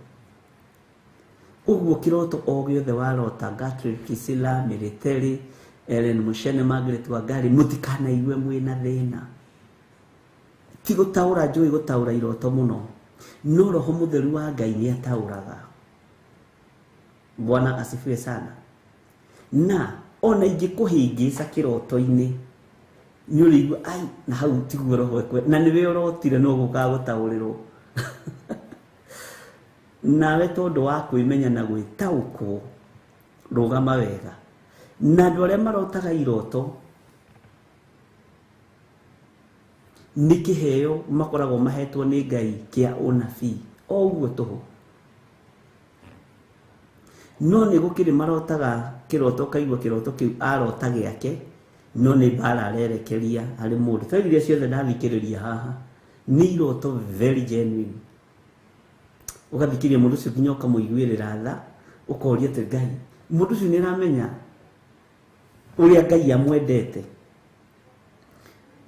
Ũguo kĩroto o gĩothe warota, Gatri, Priscilla, Military, Ellen Mushene, Margaret Wangari, mũtikanaigue mwĩna thĩna. Ti gũtaũra njũĩ gũtaũra iroto mũno, no Roho Mũtheru wa Ngai nĩ ataũraga. Bwana asifiwe sana. Na ona ingĩkũhĩngĩca kĩroto-inĩ, nĩ ũrĩigua ai na hau tiguo roho ekwe, na nĩwe ũrotire no gũkaga gũtaũrĩrwo. Nawe tondũ wa kwĩmenya na gwĩtaũkwo, rũgama wega. Na andũ arĩa marotaga iroto nĩ kĩheo makoragwo mahetwo nĩ Ngai kĩa ũnabii, o ũguo tũhũ. No nĩ gũkĩrĩ marotaga kĩroto, kaigua kĩroto kĩu arota gĩake, no nĩ mbara arerekeria harĩ mũndũ. Ta iria ciothe ndathikĩrĩria haha nĩ iroto very genuine. Ũgathikĩria mũndũ ũcio nginya ũkamũiguĩrĩra tha, ũkoria atĩ Ngai, mũndũ ũcio nĩ aramenya ũrĩa Ngai amwendete.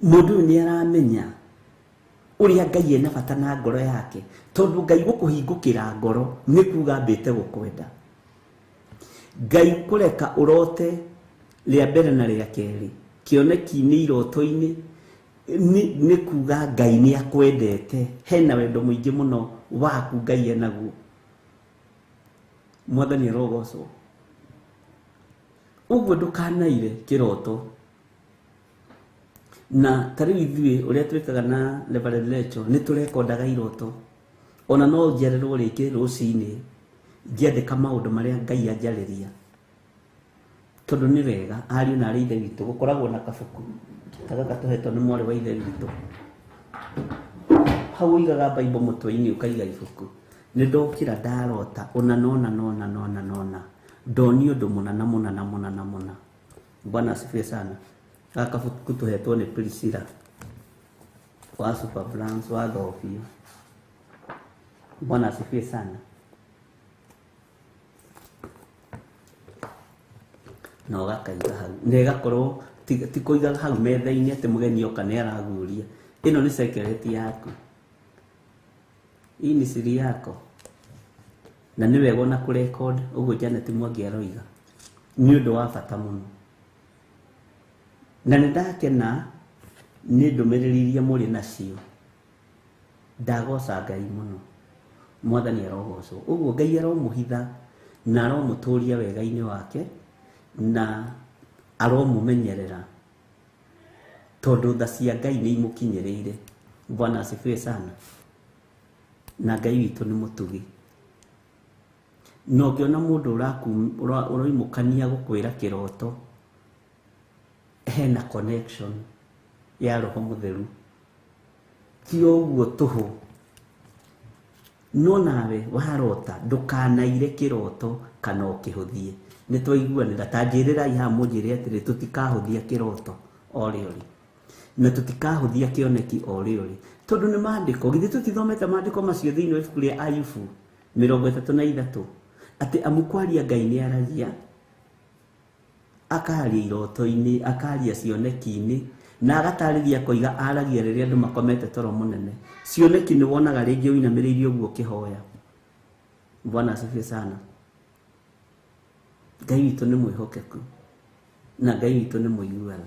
Mũndũ ũyũ nĩ aramenya ũrĩa Ngai ena bata na ngoro yake, tondũ Ngai gũkũhingũkĩra ngoro nĩ kuuga ambĩte gũkwenda. Ngai kũreka ũrote rĩa mbere na rĩa kerĩ, kĩoneki-inĩ iroto-inĩ, nĩ kuuga Ngai nĩ akwendete. Hena wendo mũingĩ mũno waku Ngai enaguo. Mwathani arogocwo. Ũguo ndũkanaire kĩroto. Na tarĩu ithuĩ ũrĩa twĩkaga na Reverend Lecho nĩ tũrekondaga iroto. Ona no njererwo rĩngĩ rũcinĩ ngĩandĩka maũndũ marĩa Ngai anjarĩria. Tondũ nĩ wega ariũ na arĩ ithe witũ gũkoragwo na kabuku ta gaka tũhetwo nĩ mwarĩ wa ithe witũ. Hau ũigaga Bible mũtwe-inĩ ũkaiga ibuku. Nĩ ndokĩra ndarota ona nona ndonio ũndũ mũna. Bwana asifiwe sana. Gaka kabuku tũhetwo nĩ Priscilla wa Super Brands wa Theophilus. Bwana asifiwe sana. Na ũgakaiga hau. Na ĩgakorwo ti kũiga hau metha-inĩ atĩ mũgeni oka nĩ araguũria. Ĩno nĩ secret yaku. Hii ni siri yako. Na nĩ wega na kũrecord ũguo Janet Mwangi aroiga. Nĩ ũndũ wa bata mũno. Na nĩ ndakena nĩ ndũmĩrĩri iria mũrĩ nacio. Ndagoca Ngai mũno. Mwathani arogocwo. Ũguo Ngai aromũhitha na aromũtũria wega-inĩ wake na aromũmenyerera. Tondũ tha cia Ngai nĩ imũkinyĩrĩire. Bwana asifiwe sana. Na Ngai witũ nĩ mũtugi. No ngĩona mũndũ ũroimũkania gũkwĩra kĩroto, hena connection ya Roho Mũtheru. Ti ũguo tũhũ. no nawe warota ndukanaire kiroto kana ukihuthie. Ni twaiguanira ta njirira iha munjire atiri tutikahuthia kiroto oriori na tutikahuthia kioneki oriori tondu ni maandiko githi tutithomete maandiko macio thiini wa ibuku ria Ayubu 33 ati amukwaria Ngai ni aragia akaria iroto-ini akaria cioneki-ini na agatariria koiga aragia riria andu makomete toro munene. Cioneki ni wonaga ringi uinamiriirie uguo kihoya. Bwana asifiwe sana. Ngai witu ni mwihokeku na Ngai witu ni muiguaga.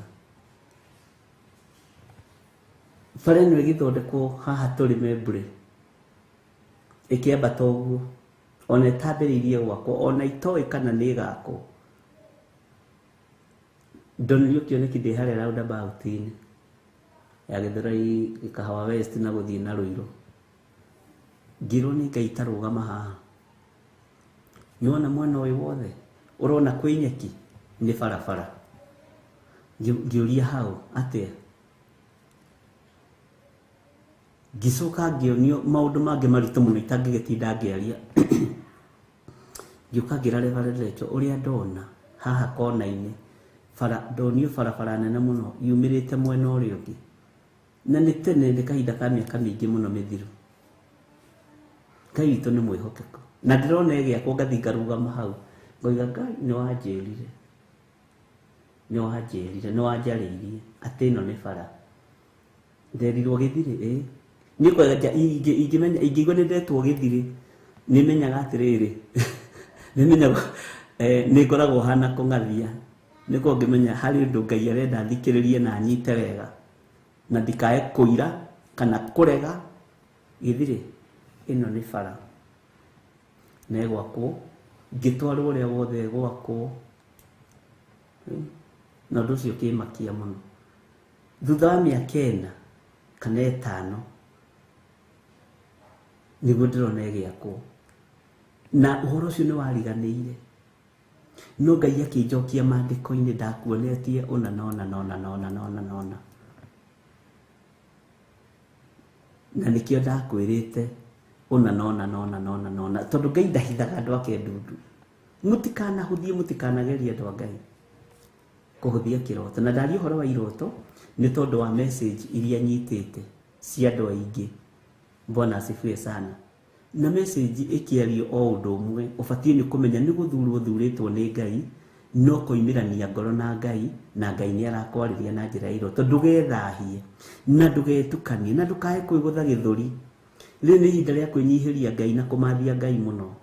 Fareno igithondekwo haha turi membure ikiambata uguo ona itabiriirie gwakwo ona itoi kana ni gakwo. Ndonirio kioneki ndi hare roundabout-ini ya Githiri Kahawa West na guthii na Ruiru. Ngiro ni Ngai tarugama haha. Niona mwana uyu wothe urona kwi nyeki ni barabara. Ngiuria hau atia gicoka ngionio maundu mangi maritu muno itangigetinda ngiaria. Ngiuka ngirareva rerecho uria ndona haha kona-ini ndonio barabara nene muno yumirite mwena uria ungi na ni tene ndi kahinda ka miaka mingi muno mithiru. Ngai witu ni mwihokeku na ndirona giakwo ngathi ngarugama hau ngoiga Ngai ni wanjirire ni wanjariirie ati ino ni bara nderirwo Githiri ni kwega ingimenya ingigwa ni ndetwo Githiri ni menyaga atiriri ni menyaga ni ngoragwo hana kungathia niko ngimenya hari undu Ngai arenda thikiririe na nyite wega na ndikae kuira kana kurega Githiri ino ni bara na gwakwo ngitwarwo uria wothe gwakwo na ndu cio kimakia muno. Thutha wa miaka 4 kana 5 niguo ndirona giakwo na uhoro ucio ni wariganiire no Ngai akinjokia maandiko-ini ndakuonetie ona na nikio ndakwirite ona nona tondu Ngai ndahithaga andu ake ndundu. Mutikanahuthie mutikanageria andu a Ngai kuhuthia kiroto na ndari uhoro wa iroto ni tondu wa message iria nyitite cia andu aingi. Bwana asifiwe sana. Na message ikiario o undu umwe ubatie ni kumenya ni guthurwo thuritwo ni Ngai no koimirania ngoro na Ngai na Ngai ni arakwariria na njira iroto. Ndugethahie na ndugetukanie na ndukae kwigutha githuri. Riu ni ihinda ria kwinyihiria Ngai na kumathia Ngai muno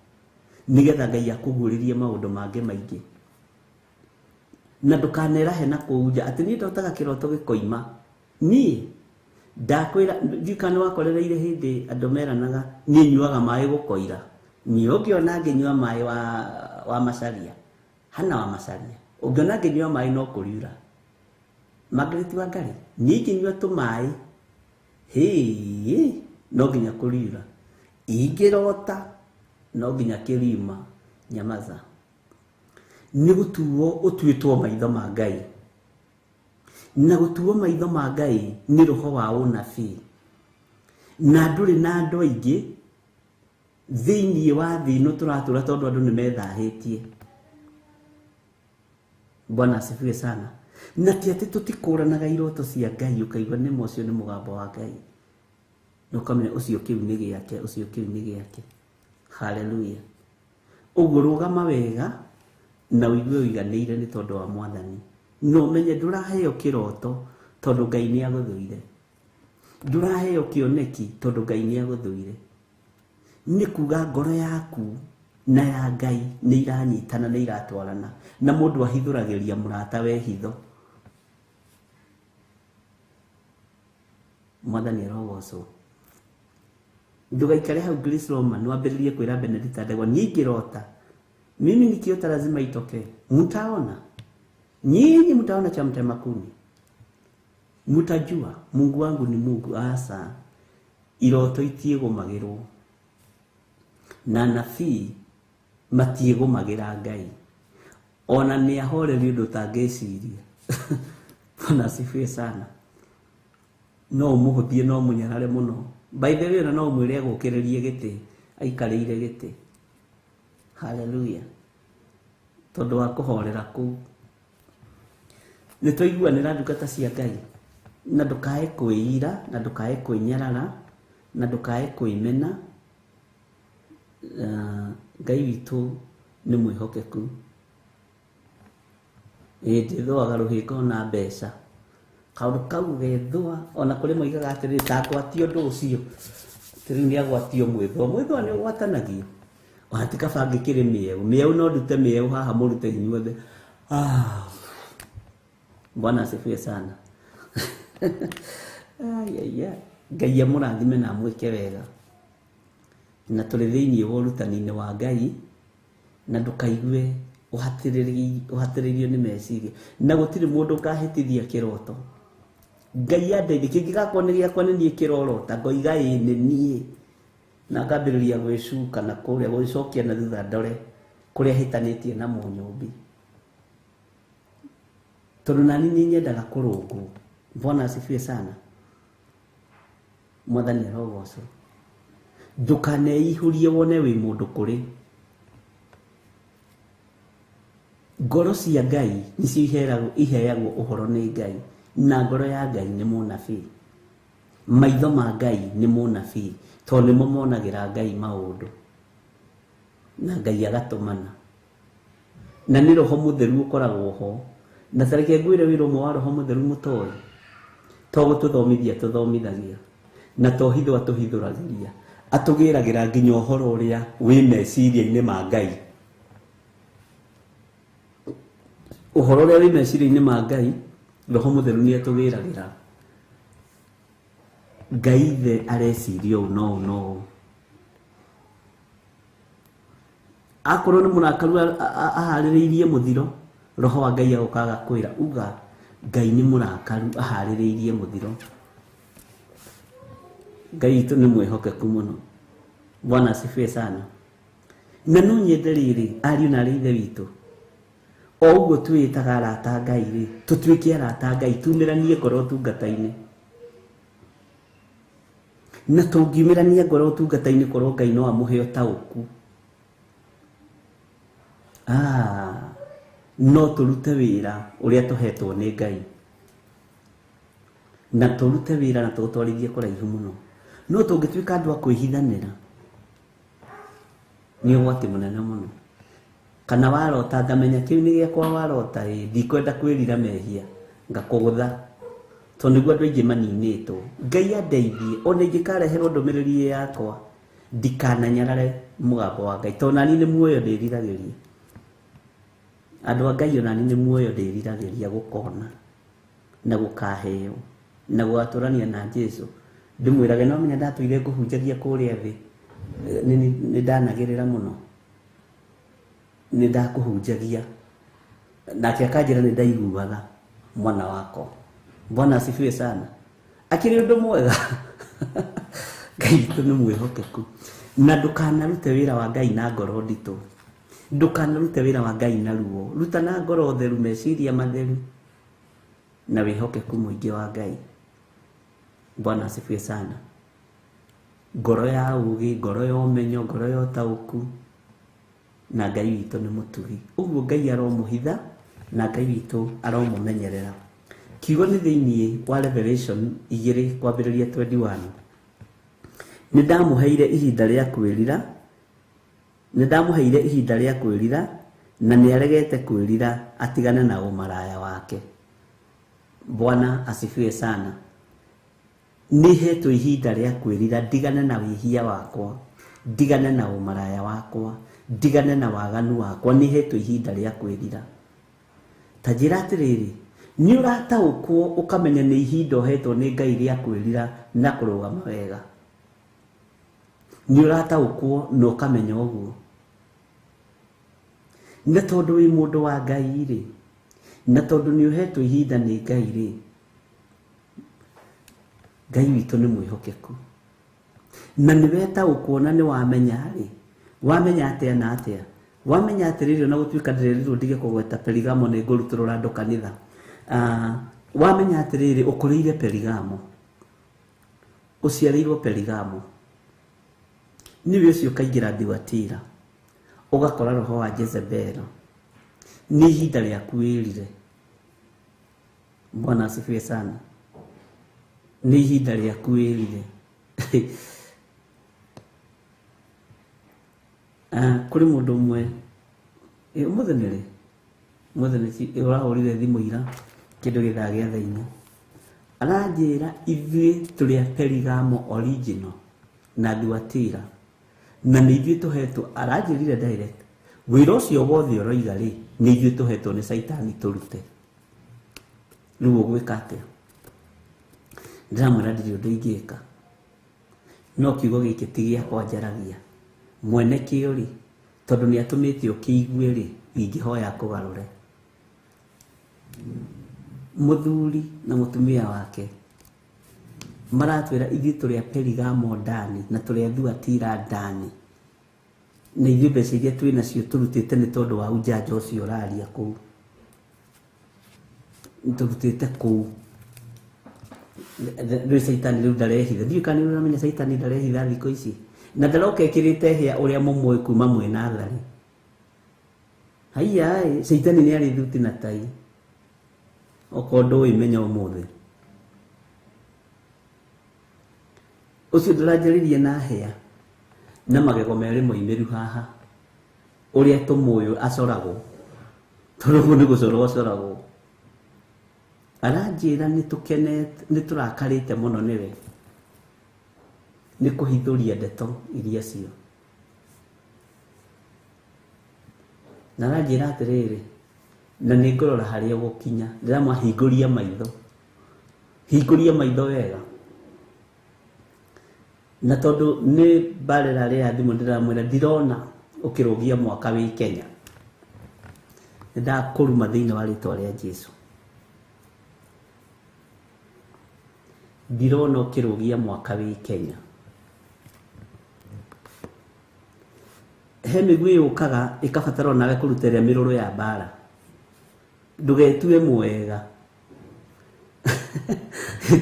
nigetha Ngai akuguririe maundu mangi maingi na ndukanerahe na kuuja ati ni ndotaga kiroto gikoima. Ni ndakwira ndikana wakorereire hindi andu meranaga ni nyuaga mai gukoira ni ungiona nginyua mai wa macaria hana wa macaria ungiona nginyua mai no kuriura Margaret wa Ngai ni nginyua tu mai no nginya kuriura ingirota no nginya kirima nyamaza. Ni gutuo utuitwo maitho ma Ngai na gutuo maitho ma Ngai ni roho wa unabii na nduri na andu aingi thiini wa thi no turatura tondu andu ni methahitie. Bwana asifiwe sana. Na tiati tutikuranaga iroto cia Ngai ukaigwa ni mocio ni mugambo wa Ngai no kamenya ucio kiu ni giake haleluya. Uguo rugama wega na wigue wiganiire ni tondu wa Mwathani no menye nduraheo kiroto tondu Ngai ni aguthuire. Nduraheo kioneki tondu Ngai ni aguthuire. Ni kuga ngoro yaku na ya Ngai ni iranyitana na iratwarana na mundu ahithuragiria Murata we hitho. Mwathani arogocwo. Ndugaikare hau Grace Roman wambiririe kwira Benedict Adegwa nyingirota mimi nikiota lazima itoke. Mtaona nyinyi, mtaona cha mtema kuni, mtajua Mungu wangu ni Mungu. Asa iroto itiego magiro na nabii matiego magira Ngai ona ni ahore riundo tangeciria. Bwana asifiwe sana. No muhuthie no munyarare muno. By the way no mwire gukiririe giti aikarĩire gĩtĩ. Hallelujah. Tondũ wa kũhorera kũu. Nĩ tũiguanĩra ndungata cia Ngai. Na ndũkae kwĩira, na ndũkae kwĩnyarara, na ndũkae kwĩmena. Ngai witũ nĩ mwĩhokeku. Ndĩthũaga rũhĩngo na mbeca. Kaũndũ kau gethũa, ona kũrĩ moigaga atĩrĩrĩ, ta agwatio ũndũ ũcio. Rĩu nĩ agwatio mwĩthũa. Mwĩthũa nĩ ũgwatanagio. Ona ti kaba ngĩkĩrĩ mĩeũ. Mĩeũ no ndute mĩeũ haha mũrute inyuothe. Bwana asifiwe sana. Ngai amũrathime na amwĩke wega. Na tũrĩ thĩinĩ wa ũrutani-inĩ wa Ngai, na ndũkaigue ũhatĩrĩirio nĩ meciria. Na gũtirĩ mũndũ ũkahĩtithia kĩroto. Ngai andeithie, kĩngĩgakorwo nĩ gĩakwa nĩ niĩ kĩrorota, ngoiga ĩĩ nĩ niĩ. Na ngambĩrĩria gwĩcuka na kũrĩa gwĩcokia na thutha ndore kũrĩa hĩtanĩtie na mũnyũmbi. Tondũ nani nĩ nyendaga kũrũngwo. Bwana asifiwe sana. Mwathani arogocwo. Ndũkaneihũrie wone wĩ mũndũ kũrĩ. Ngoro cia Ngai nĩcio iheagwo ũhoro nĩ Ngai. Na ngoro ya Ngai nĩ mũnabii. Maitho ma Ngai nĩ mũnabii. Tondũ nĩmo monagĩra Ngai maũndũ. Na Ngai agatũmana. Na nĩ Roho Mũtheru ũkoragwo ho. Na tareke ngwĩre wĩra ũmwe wa Roho Mũtheru mũtoĩ. To gũtũthomithia tũthomithagia. Na to hitho atũhithũragĩria. Atũgĩragĩra nginya ũhoro ũrĩa wĩ meciria-inĩ ma Ngai. Ũhoro ũrĩa wĩ meciria-inĩ ma Ngai, Roho Mũtheru nĩ atũgĩragĩra. Ngai ithe areciria ũũ no no. Akorwo nĩ mũrakaru aharĩrĩirie mũthiro, Roho wa Ngai agokaga kwĩra uga Ngai nĩ mũrakaru aharĩrĩirie mũthiro. Ngai witũ nĩ mwĩhokeku mũno. Bwana asifiwe sana. Na no nyende rĩrĩ, ariũ na arĩ ithe witũ, o ũguo twĩtaga arata Ngai rĩ, tũtuĩke arata Ngai, tumĩranie ngoro ũtungata-inĩ. Na tũngiumĩrania ngoro ũtungata-inĩ korwo Ngai no amũhe ũtaũku. No tũrute wĩra ũrĩa tũhetwo nĩ Ngai. Na tũrute wĩra na tũtwarithie kũraihu mũno. No tũngĩtuĩka andũ a kwĩhithanĩra, nĩ ũgwati mũnene mũno. Kana warota ngamenya kĩu nĩ gĩakwa warota ndikwenda kwĩrira mehia, ngakũgũtha. Tondũ nĩguo andũ aingĩ maninĩtwo. Ngai andeithie, ona ingĩkareherwo ndũmĩrĩri yakwa, ndikananyarare mũgambo wa Ngai. Tondũ nani nĩ muoyo ndĩriragĩria. Andũ a Ngai ona nĩ muoyo ndĩriragĩria gũkona na gũkaheo na gũgatũrania na Jesũ. Ndĩmwĩrage no menya ndatũire ngũhunjagia kũrĩa thĩ. Nĩ ndanagĩrĩra mũno. Nĩ ndakũhunjagia. Nake akanjĩra nĩ ndaiguaga mwana wako. Bwana asifiwe sana. Akĩrĩ ũndũ mwega. Ngai witũ nĩ mwĩhokeku. Na ndũkanarute wĩra wa Ngai na ngoro nditũ. Ndũkanarute wĩra wa Ngai na ruo. Ruta na ngoro theru, meciria matheru na wĩhokeku mũingĩ wa Ngai. Bwana asifiwe sana. Ngoro ya ũũgĩ, ngoro ya ũmenyo, ngoro ya ũtaũku. Na Ngai witũ nĩ mũtugi. Ũguo Ngai aromũhitha na Ngai witũ aromũmenyerera. Kiugo nĩ thĩinĩ wa Revelation 2 kwambĩrĩria 21. Nĩ ndamũheire ihinda rĩa kwĩrira. Nĩ ndamũheire ihinda rĩa kwĩrira na nĩ aregete kwĩrira atigane na ũmaraya wake. Bwana asifiwe sana. Nĩ hetwo ihinda rĩa kwĩrira, ndigane na wĩhia wakwa, ndigane na ũmaraya wakwa, ndigane na waganu wakwa. Nĩ hetwo ihinda rĩa kwĩrira. Ta njĩra atĩrĩrĩ, nĩ ũrataũkwo ũkamenya nĩ ihinda ũhetwo nĩ Ngai rĩa kwĩrira na kũrũgama wega. Nĩ ũrataũkwo na ũkamenya ũguo. Na tondũ wĩ mũndũ wa Ngai rĩ, na tondũ nĩ ũhetwo ihinda nĩ Ngai rĩ, Ngai witũ nĩ mwĩhokeku. Na nĩ wetaũkwo na nĩ wamenya rĩ, wamenya atĩa na atĩa. Wamenya atĩrĩrĩ na gũtuĩka ndĩrerirwo ndige kũgweta Perigamo nĩ ngũrutũrũra andũ kanitha. Wamenya atĩrĩrĩ ũkũrĩire Perigamo, ũciarĩirwo Perigamo, niwe ucio kaingira Thiatira ugakora roho wa Jezebel ni ihinda rĩaku wĩrire. Bwana asifiwe sana. Ni ihinda rĩaku wĩrire. Kuri mundu umwe umuthenere urahurire thimu ira kindu githagia thaini aranjira ithuĩ tũrĩ a Pergamo original na Thiatira na nĩ ithuĩ tũhetwo, aranjĩrire direct, wĩra ũcio wothe ũroiga rĩ nĩ ithuĩ tũhetwo nĩ Saitani tũrute. Rĩu ũgwĩka atĩa? Ndĩramwĩra ndirĩ ũndũ ingĩka, no kiugo gĩkĩ ti gĩakwa njaragia, mwene kĩo rĩ tondũ nĩ atũmĩte ũkĩigue rĩ ingĩhoya kũgarũre. Mũthuri na mũtumia wake maratwĩra ithuĩ tũrĩ a Pergamo ndani na tũrĩ a Thiatira ndani, na ithuĩ mbeca iria twĩ nacio tũrutĩte nĩ tondũ wa ũnjanja ũcio ũraria kũu, tũrutĩte kũu. Rĩu Saitani rĩu ndarehitha, ndiũĩ kana nĩ ũramenya Saitani ndarehitha thikũ ici, na ndaroka ekĩrĩte hĩa ũrĩa mũmũĩ kuma mwena thari. Haiya Saitani nĩ arĩ thuti na tai, okorwo ndũĩ menya ũmũthĩ. Ucio ndũranjarĩria na hĩa na magego merĩ moimĩru haha ũrĩa tũmũĩ acoragwo, tondũ ũguo nĩ gũcorwo acoragwo. Aranjĩra nĩ tũrakarĩte mũno nĩwe, nĩ kũhithũria ndeto iria cio. Na aranjĩra atĩrĩrĩ, na nĩ ngũrora harĩa ũgũkinya, ndĩramahingũria maitho, hingũria maitho wega. Na tondũ nĩ mbarĩra rĩa thimũ ndĩramwĩra ndirona ũkĩrũgia mwaka wĩ Kenya, nĩndakũruma thĩinĩ wa rĩtwa rĩa Jesũ. Ndirona ũkĩrũgia mwaka wĩ Kenya. He mĩguĩ yũkaga ĩkabatara onawe kũruta ĩrĩa mĩrũrũ ya mbara, ndũgetue mwega.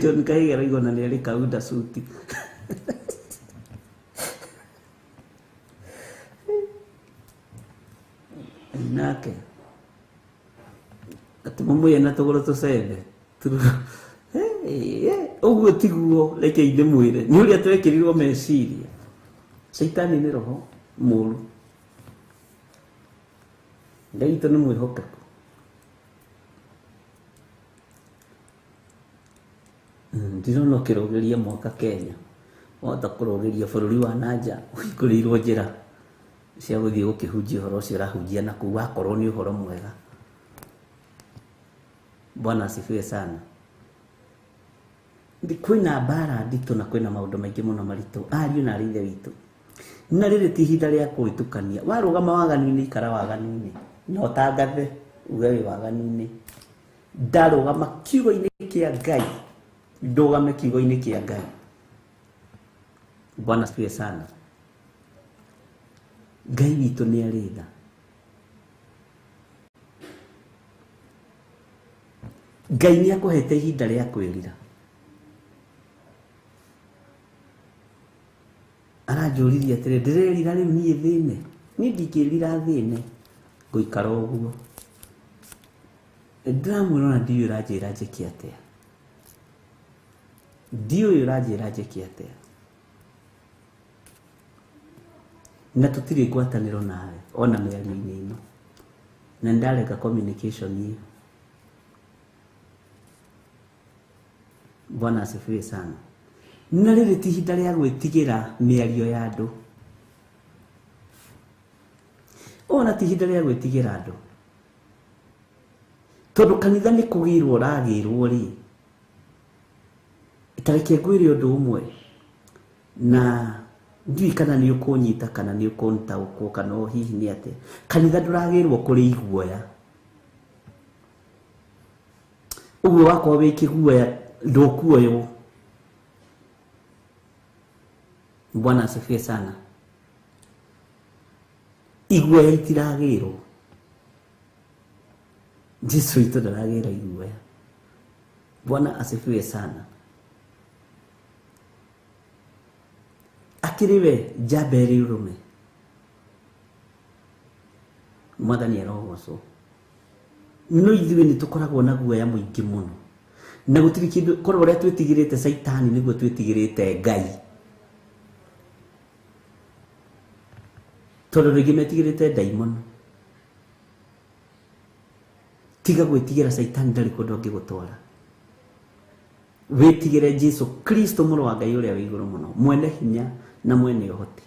John Kaigera igona nĩ arĩ kaunda suti. Nake atũmũmũye na tũgũrũ tũcembe ũguo tiguo, reke inde mwĩre nĩ ũrĩa twekĩrirwo meciria. Saitani nĩ roho mũru, Ngai witũ nĩ mwĩhokeku. Ndirona ũkĩrũgĩria mwaka Kenya, wahota kũrũgĩria bũrũri wa nanja ũhingũrĩirwo njĩra cia gũthiĩ gũkĩhunjia ũhoro ũcio ũrahunjia na kuu, wakorwo nĩ ũhoro mwega. Bwana asifiwe sana. Kwĩna mbara nditũ na kwĩna maũndũ maingĩ mũno maritũ, ariũ na arĩ ithe witũ, na rĩrĩ ti ihinda rĩa kwĩtukania. Warũgama waganu-inĩ ikara waganu-inĩ, na ũtangathe uge wĩ waganu-inĩ. Ndarũgama kiugo-inĩ kĩa Ngai, ndũgame kiugo-inĩ kĩa Ngai. Bwana asifiwe sana. Ngai witũ nĩ arĩ tha. Ngai nĩ akũhete ihinda rĩa kwĩrira. Aranjũririe atĩrĩ, ndĩrerira rĩu niĩ thĩne? Niĩ ndingĩrira thĩne, ngũikara ũguo. Ndĩramwĩra ona ndiũĩ ũranjĩra njĩke atĩa, ndiũĩ ũranjĩra njĩke atĩa, na tũtirĩ ngwatanĩro nawe ona mĩario-inĩ ĩno, na ndareka communication hiyo. Bwana asifiwe sana. Na rĩrĩ ti ihinda rĩa gwĩtigĩra mĩario ya andũ, ona ti ihinda rĩa gwĩtigĩra andũ, tondũ kanitha nĩ kũgĩrwo ũragĩrwo rĩ. Tareke ngwĩre ũndũ ũmwe, na ndiũĩ kana nĩ ũkũnyita kana nĩ ũkũntaũkwo kana hihi nĩ atĩa. Kanitha ndũragĩrwo kũrĩ iguoya. Ũguo wakorwo wĩ kĩguoya ndũkuoywo. Bwana asifiwe sana. Iguoya itiragĩrwo. Jesu witũ ndaragĩra iguoya. Bwana asifiwe sana. akiriwe jaberi urume mwathani arogocwo no ithuĩ nĩ tũkoragwo na guoya mũingĩ mũno na gũtirĩ kĩndũ korwo ũrĩa twĩtigĩrĩte Saitani nĩguo twĩtigĩrĩte Ngai tondũ rĩngĩ metigĩrĩte daimon tiga gwĩtigĩra Saitani ndarĩ kũndũ angĩgũtwara wĩtigĩre Jesu Kristo mũrũ wa Ngai ũrĩa wĩ igũrũ mũno mwene hinya na mwene ũhoti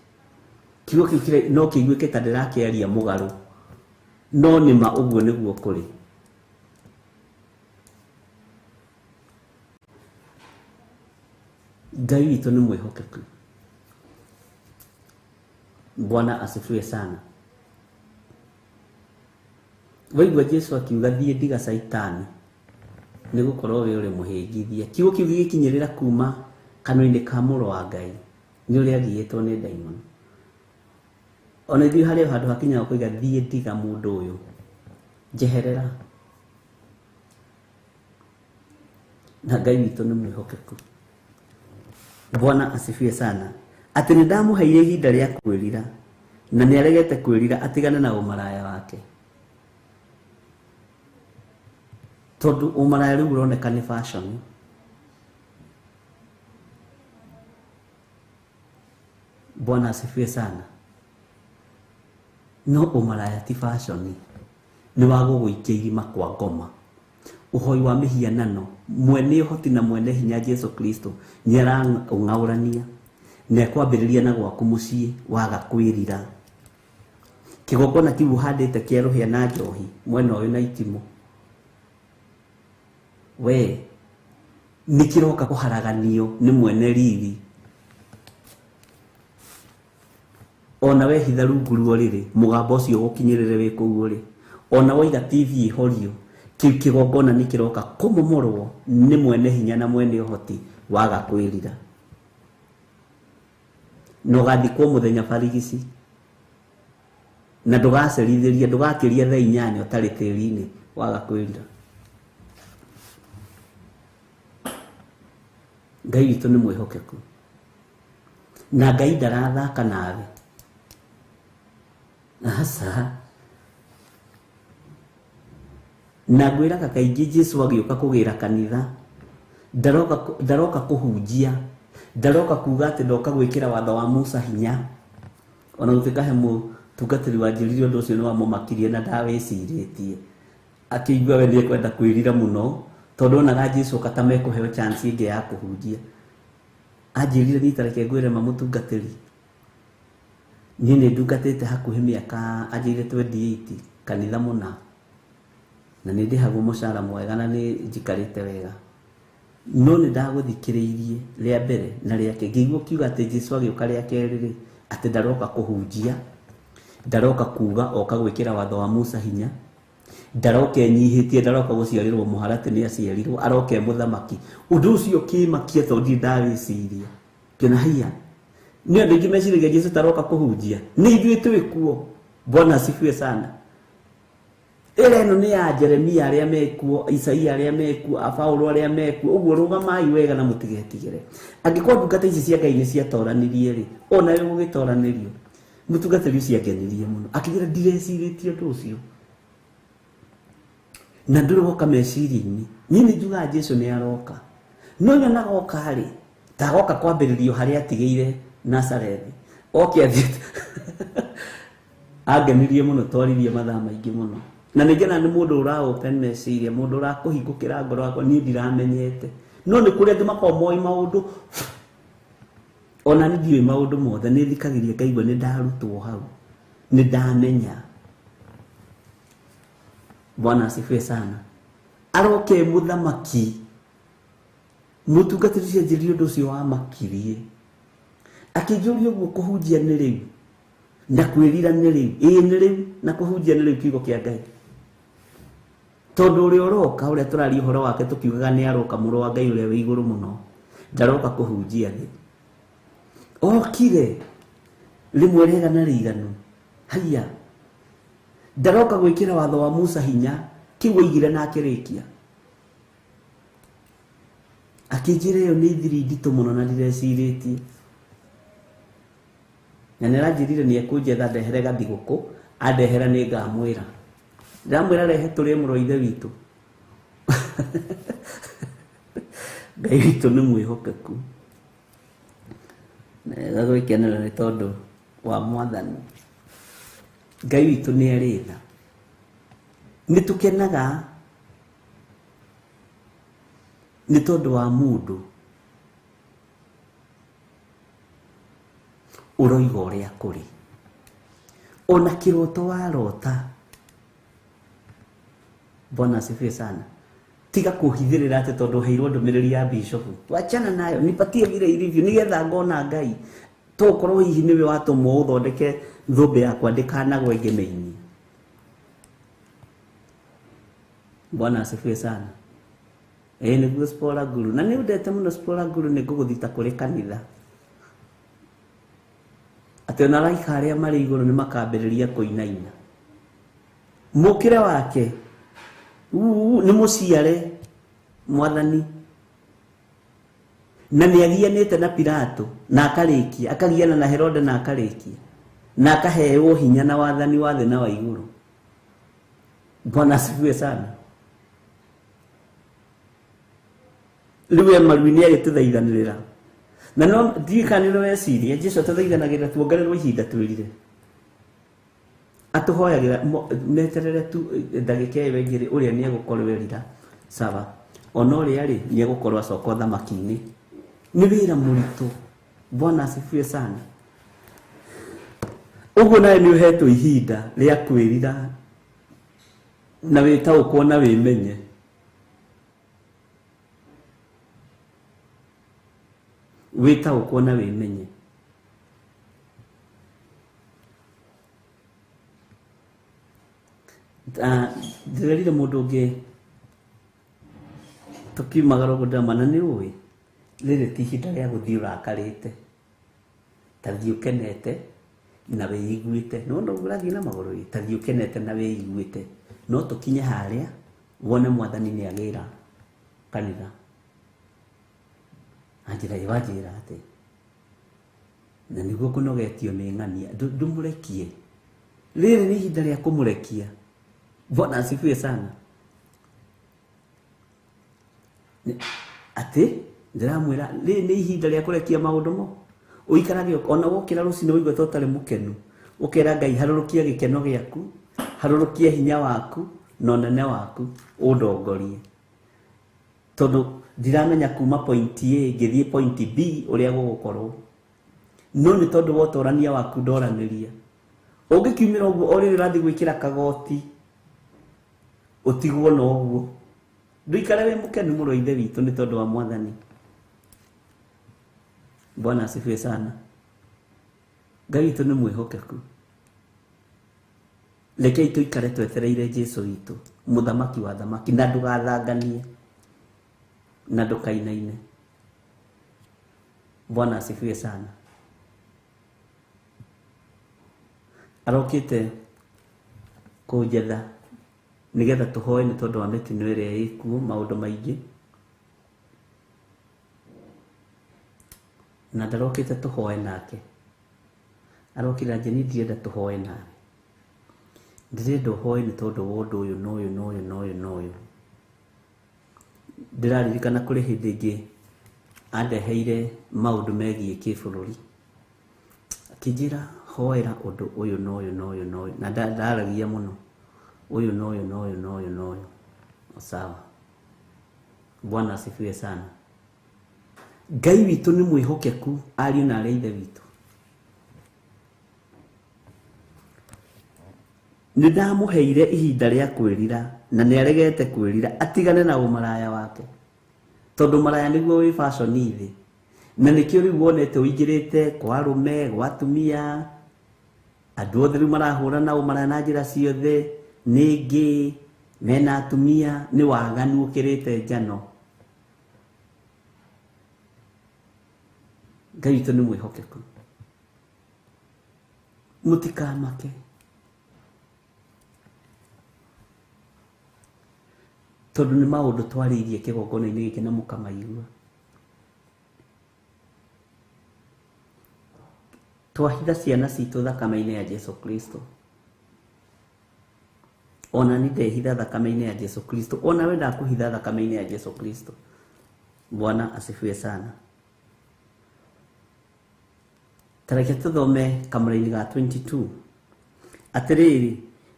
kiugo kĩu no kĩiguĩke ta ndĩrakĩaria mũgarũ no nĩma ũguo nĩguo kũrĩ Ngai witũ nĩ mwĩhokeku Bwana asifiwe sana waigua Jesu akiuga thiĩ ndiga Saitani nĩ gũkorwo we ũrĩ mũhĩngithia kiugo kĩu gĩkinyĩrĩra kuma kanua-inĩ ka mũrũ wa Ngai nĩ ũrĩa agiĩtwo nĩ daimon ona ithuĩ harĩ handũ hakinyaga kũiga thiĩ ndiga mũndũ ũyũ njeherera na Ngai witũ nĩ mwĩhokeku Bwana asifiwe sana atĩ nĩ ndamũheire ihinda rĩa kwĩrira na nĩ aregete kwĩrira atigane na ũmaraya wake tondũ ũmaraya rĩu ũroneka nĩ fashion Bwana asifiwe sana no ũmaraya ti fashion nĩ wa gũgũikia irima kwa ngoma ũhoi wa mĩhianano mwene ũhoti na mwene hinya Jesu Kristo nĩ araũng'aũrania na kwambĩrĩria na gwaku mũciĩ waga kwĩrira kĩgongona kĩu handĩte kĩa rũhĩa na njohi mwena ũyũ na itimũ we nĩ kĩroka kũharaganio nĩ mwene riri ona we hitha rungu ruo rĩrĩ mũgambo ũcio gũkinyĩrĩre wĩ kũu ũrĩ ona waiga TV horio kĩu kĩgongona nĩ kĩroka kũmomorwo nĩ mwene hinya na mwene ũhoti waga kwĩrira no gathikwo mũthenya barigici na ndũgacerithĩria ndũgakĩria thaa 8 ũtarĩ tĩri-inĩ waga kwĩrira Ngai witũ nĩ mwĩhokeku na Ngai ndarathaka nawe asa na ngwĩraga kaingĩ Jesu agĩũka kũgĩra kanitha ndaroka kũhunjia ndaroka kuga atĩ ndoka gwĩkĩra watho wa Musa hinya ona gũtĩkahe mũtungatĩri wa njĩrire ũndũ ũcio nĩ wamũmakirie na ndawĩcirĩtie akĩigua we nĩ kwenda kwĩrira mũno tondũ onaga Jesu katame kũheo chance ĩngĩ ya kũhunjia anjĩrire nĩtareke ngwĩre mũtungatĩri niĩ nĩ ndungatĩte hakuhĩ mĩaka anjĩrire 28 kanitha mũna na nĩ ndĩhagwo mũcara mwega na nĩ njikarĩte wega no nĩ ndagũthikĩrĩirie rĩa mbere na rĩa kĩngĩ ngĩigua kiuga atĩ Jesu agĩũka rĩa kerĩ atĩ ndaroka kũhunjia ndaroka kuga oka gwĩkĩra watho wa Musa hinya ndaroka enyihĩtie ndaroka gũciarĩrwo mũharatĩ nĩ aciarirwo aroka mũthamaki ũndũ ũcio kĩmakia tondũ ndawĩciria kĩona haiya nĩ andũ aingĩ meciragia Jesu taroka kũhunjia nĩ ithuĩ twĩ kuo Bwana asifiwe sana ĩno nĩ ya Jeremia arĩa mekuo Isaia arĩa mekuo Paulo arĩa mekuo ũguo rũgamai wega na mũtigetigĩre angĩkorwo ndungata ici cia Ngai nĩ ciatoranirie rĩ ona we gũgĩtoranĩrio mũtungatĩri ũcio angenirie mũno akĩgira ndirecirĩtie ũndũ ũcio na ndũrĩ woka meciria-inĩ niĩ nĩ njugaga Jesu nĩ aroka no nyonaga oka rĩ tagoka kwambĩrĩrio harĩa atigĩire Nazarethi oke athiĩte angenirie mũno twaririe mathaa maingĩ mũno na nĩngena nĩ mũndũ ũra-open meciria mũndũ ũrakũhingũkĩra ngoro yakwa niĩ ndiramenyete no nĩ kũrĩa angĩ makoragwo moĩ maũndũ ona nĩ ndiũĩ maũndũ mothe nĩ thikagĩria ngaigua nĩ ndarutwo hau nĩ ndamenya Bwana asifiwe sana aroke mũthamaki mũtungatĩri ũcio anjĩrire ũndũ ũcio wamakirie akĩnjũria ũguo kũhunjia nĩ rĩu na kwĩrira nĩ rĩu nĩ rĩu na kũhunjia nĩ rĩu kiugo kĩa Ngai tondũ ũrĩa ũroka ũrĩa tũraria ũhoro wake tũkiugaga nĩ aroka mũrũ wa Ngai ũrĩa wĩ igũrũ mũno ndaroka kũhunjia thĩ okire rĩmwe rĩega na rĩiganu haiya ndaroka gwĩkĩra watho wa Musa hinya kĩu oigire na akĩrĩkia akĩnjĩra ĩyo nĩ thiri nditũ mũno na ndirecirĩtie na nĩranjirire nĩ ekũnjetha ndehere gathigũkũ, andehera nĩ ngamwĩra. Ndamwĩra rehe tũrĩe mũrũ wa ithe witũ. Ngai witũ nĩ mwĩhokeku. Na gwĩkenera nĩ tondũ wa Mwathani. Ngai witũ nĩ arĩ tha. Nĩtũkenaga nĩ tondũ wa mũndũ ũroiga ũrĩa kũrĩ. Ona kĩroto warota. Bwana asifiwe sana. Tiga kuhithĩrĩra atĩ tondũ heirwo ndũmĩrĩri ya bishop. Wachana nayo, nipatie vile ilivyo, nigetha ngona Ngai. Tokorwo hihi niwe watũmwo ũthondeke thũmbĩ yakwa ndĩkanagwe ngĩmĩinie. Bwana asifiwe sana. Nĩguo Spora Guru. Na nĩũndete mũno Spora Guru nĩ ngũgũthita kũrĩ kanitha. Atĩ ona araika arĩa marĩ igũrũ nĩ makambĩrĩria kũinaina. Mũkĩre wake nĩ mũciare Mwathani. Na nĩagianĩte na Pilato na akarĩkia, akagiana na Herode na akarĩkia. Na akaheo hinya na wathani wa thĩ na wa igũrũ. Bwana asifiwe sana. Rĩu maru-inĩ agĩtũthaithanĩrĩra. Na no ndikanĩro weciria Jesũ atũthaithanagĩra tuongererwo ihinda twĩrire. Atũhoyagĩra meterere tu ndagĩka ĩyo ĩngĩ ũrĩa nĩ egũkorwo werira sawa. Ona ũrĩa rĩ nĩ egũkorwo acoka thamaki-inĩ. Nĩ wĩra mũritũ. Bwana asifiwe sana. Ũguo nawe nĩ ũhetwo ihinda rĩa kwĩrira na wĩtaũkwo na wĩmenye. Wĩtaũkwo na wĩmenye. Ndĩrerire mũndũ ũngĩ tũkiumagara ũguo ndama na nĩ ũĩ rĩrĩ ti ihinda rĩa gũthiĩ ũrakarĩte. Ta thiĩ ũkenete na wĩiguĩte. Nĩwona ũguo ũrathiĩ na magũrũ, ta thiĩ ũkenete na wĩiguĩte. No tũkinye harĩa wone Mwathani nĩ agĩra kanitha. Anjĩra wanjĩra atĩ na nĩguo kũnogetio nĩ ng'ania ndũmũrekie. Rĩrĩ nĩ ihinda rĩa kũmũrekia. Bwana asifiwe sana. Atĩ ndiramwĩra rĩrĩ nĩ ihinda rĩa kũrekia maũndũ mo. Ũikarage ona wokĩra rũcinĩ ũigua ta ũtarĩ mũkenu. Ũkera Ngai harũrũkia gĩkeno gĩaku, harũrũkia hinya waku na ũnene waku ũndongorie. Tondũ ndiramenya kuma point A ngĩthiĩ point B ũrĩa gũgũkorwo. No nĩ tondũ wa ũtorania waku ndoranĩria. Ũngĩkiumĩra ũguo o rĩrĩ ũrathiĩ gwĩkĩra kagoti ũtigwo na ũguo. Ndũikare wĩ mũkenu mũrũ wa ithe witũ nĩ tondũ wa Mwathani. Bwana asifiwe sana. Ngai witũ nĩ mwĩhokeku. Rekei tũikare twetereire Jesũ witũ, mũthamaki wa thamaki, na ndũgathanganie na ndũkainaine. Bwana asifiwe sana. Arokĩte kũnjetha nĩgetha tũhoe nĩ tondũ wa mĩtino ĩrĩa ĩkuo, maũndũ maingĩ. Na ndarokĩte tũhoe nake. Arokĩra njeni ndirenda tũhoe nawe. Ndĩrenda ũhoe nĩ tondũ wa ũndũ ũyũ na ũyũ na ũyũ na ũyũ na ũyũ. Ndĩraririkana kũrĩ hĩndĩ ĩngĩ andeheire maũndũ megiĩ kĩbũrũri. Akĩnjĩra hoera ũndũ ũyũ na ũyũ na ũyũ na ũyũ. Na ndaragia mũno. Ũyũ na ũyũ na ũyũ na ũyũ na ũyũ. Sawa. Bwana asifiwe sana. Ngai witũ nĩ mwĩhokeku, ariũ na arĩa ithe witũ. Nĩndamũheire ihinda rĩa kwĩrira na nĩaregete kwĩrira atigane na ũmaraya wake. Tondũ maraya nĩguo wĩ fashion thĩ. Na nĩkĩo rĩu wonete ũingĩrĩte kwa arũme, gwa atumia. Andũ othe rĩu marahũra na ũmaraya na njĩra ciothe. Ningĩ mena atumia nĩ waganu ũkĩrĩte njano. Ngai witũ nĩ mwĩhokeku. Mũtikamake. Tondũ nĩ maũndũ twarĩirie kĩgongona-inĩ gĩkĩ na mũkamaigua. twahitha ciana citũ thakame-inĩ ya Jesu Kristo. Ona ni ndehitha thakame-inĩ ya Jesu Kristo, ona we ndakũhitha thakame-inĩ ya Jesu Kristo. Bwana asifiwe sana. Tareke tuthome kamũra-inĩ ga 22. Atĩrĩrĩ,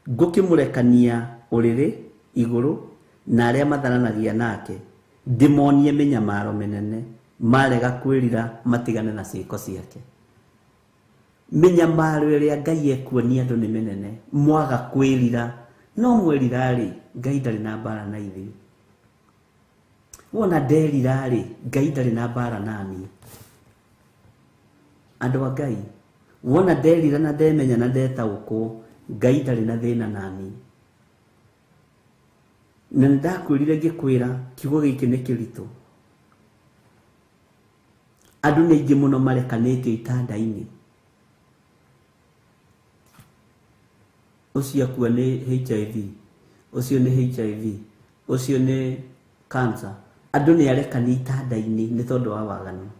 ngũkĩmũrekania ũrĩrĩ igũrũ na arĩa matharanagia nake, ndĩmonie mĩnyamaro mĩnene, marega kwĩrira matigane na ciĩko ciake. Mĩnyamaro ĩrĩa Ngai ekuonia andũ nĩ mĩnene, mwaga kwĩrira. No mwerira rĩ, Ngai ndarĩ na mbara na ithuĩ. Wona nderira rĩ, Ngai ndarĩ na mbara naniĩ. Andũ a Ngai, wona nderira na ndemenya na ndetaũkwo, Ngai ndarĩ na thĩna naniĩ. Na ndakwĩrire ngĩkwĩra kiugo gĩkĩ nĩ kĩritũ. Andũ nĩ aingĩ mũno marekanĩtio itanda-inĩ. Ucio akua nĩ HIV, ucio nĩ HIV, ucio nĩ cancer. Andũ nĩ arekani itanda-inĩ nĩ tondũ wa waganu.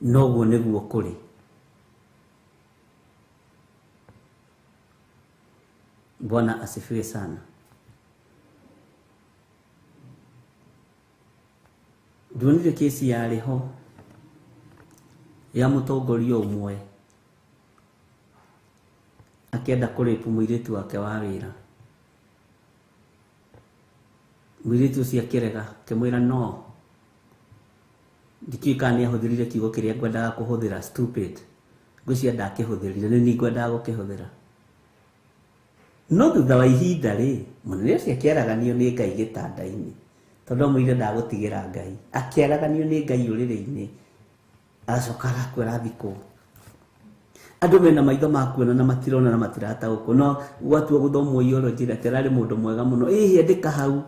Noguo nĩguo kũrĩ. Bwana asifiwe sana. Ndionire kesi yarĩ ho ya mũtongoria ũmwe akĩenda kũrĩpu mũirĩtu wake wa wĩra. Mũirĩtu ũcio akĩrega, akĩmwĩra no. Ndikiuga nĩ ahũthĩrire kiugo kĩrĩa ngwendaga kũhũthĩra, stupid. Ngwĩciria ndakĩhũthĩrire, nĩ niĩ ngwendaga gũkĩhũthĩra. No thutha wa ihinda rĩ, mũnene ũcio akĩaraganio nĩ Ngai gĩtanda-inĩ. Tondũ mũire ndagũtigĩra Ngai. Akĩaraganio nĩ Ngai ũrĩrĩ-inĩ. Acoka arakwĩra thikũ. Andũ mena maitho makuona na matirona na matirataũkwo. No gwatua gũthomwo theology atĩ ararĩ mũndũ mwega mũno. Andĩka hau.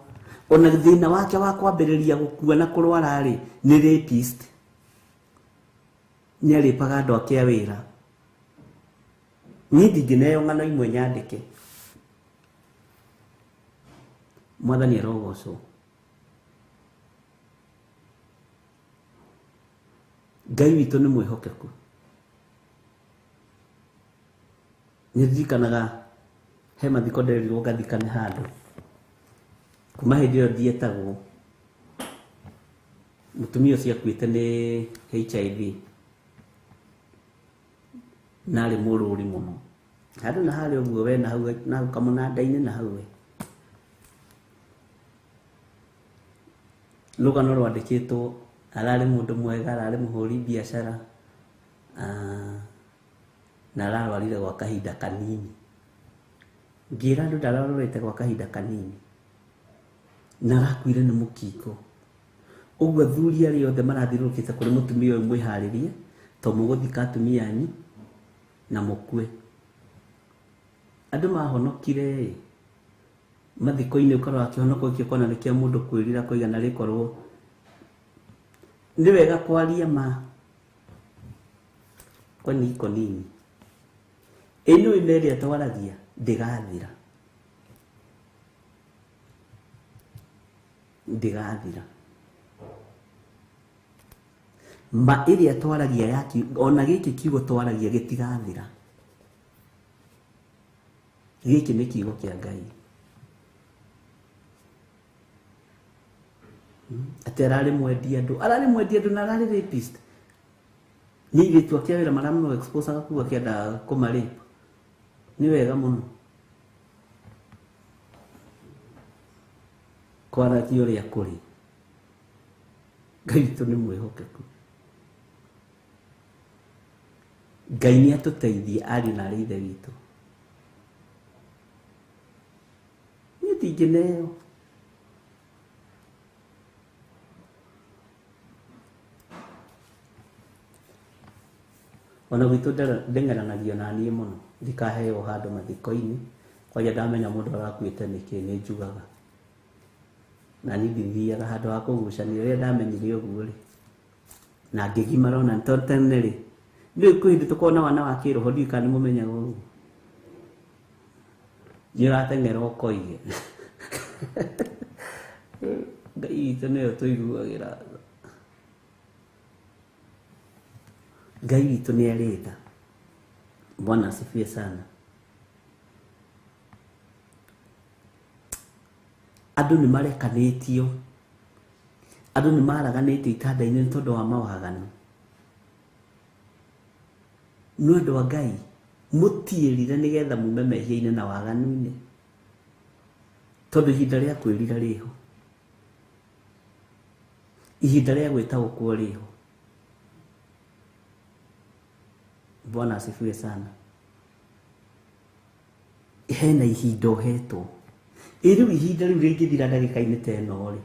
Ona thĩna wake wa kwambĩrĩria gũkua na kũrwara rĩ, nĩ rapist. Nĩ arĩpaga andũ ake a wĩra. Niĩ ndingĩneo ng'ano imwe nyandĩke. Mwathani arogocwo. Ngai witũ nĩ mwĩhokeku. Nĩ ndirikanaga he mathiko nderirwo ngathikane handũ. Kuma hĩndĩ ĩyo ndietagwo. Mũtumia ũcio akuĩte nĩ HIV. Na arĩ mũrũri mũno. Handũ na harĩ ũguo we na hau kamũnanda-inĩ na hau we. Rũgano rwandĩkĩtwo ararĩ mũndũ mwega, ararĩ mũhũri biacara. Na ararwarire gwa kahinda kanini. Ngĩra andũ ndararorete gwa kahinda kanini. Na arakuire nĩ mũkingo. Ũguo athuri arĩa othe marathiũrũrũkĩte kũrĩ mũtumia ũyũ mwĩharĩrie, to mũgũthika atumia anyu na mũkue. Andũ mahonokire mathiko-inĩ ũkarora kĩhonoko gĩkĩ ũkona nĩ kĩa mũndũ kwĩrira kũigana rĩkorwo. Nĩ wega kwaria ma kwani iko nini. Ĩno ĩrĩa twaragia ndĩgathira. Ndĩgathira. Ma ĩrĩa twaragia yaki ona gĩkĩ kiugo twaragia gĩtigathira. Gĩkĩ nĩ kiugo kĩa Ngai. Atĩ ararĩ mwendia andũ na ararĩ rapist. Nĩ irĩtu akia wĩra maramũ expose agakuga kĩenda kũmarape. Nĩ wega mũno. Kwaragia ũrĩa kũrĩ. Ngai witũ nĩ mwĩhokeku. Ngai nĩ atũteithie ariũ na ithe witũ. Niĩ ndingĩneo. Ona gwitũ ndeng'eranagio na niĩ mũno. Ndikaheo handũ mathiko-inĩ. Kwaria ndamenya mũndũ arakuĩte nĩkĩ nĩ njugaga. Na niĩ ndithiaga handũ ha kũgucanio rĩrĩa ndamenyire ũguo rĩ. Na ngĩgimara ona tene rĩ. Nĩ kwĩ hĩndĩ tũkorwo na wana wa kĩroho ndiũĩ kana nĩ mũmenyaga ũguo. Nĩ ũrateng'era ũkoige. Ngai witũ nĩyo tũiguagĩra. Ngai witũ nĩ arĩ tha. Bwana asifiwe sana. Andũ nĩ marekanĩtio, andũ nĩ maraganĩtio itanda-inĩ nĩ tondũ wa mawaganu. No andũ a Ngai mũtiĩrire nĩgetha mume mehia-inĩ na waganu-inĩ, tondũ ihinda rĩa kwĩrira rĩho, ihinda rĩa gwĩtaũkwo rĩho. Bwana asifiwe sana. Hena ihinda ũhetwo. Rĩu ihinda rĩu rĩngĩthira ndagĩka-inĩ ta ĩno rĩ,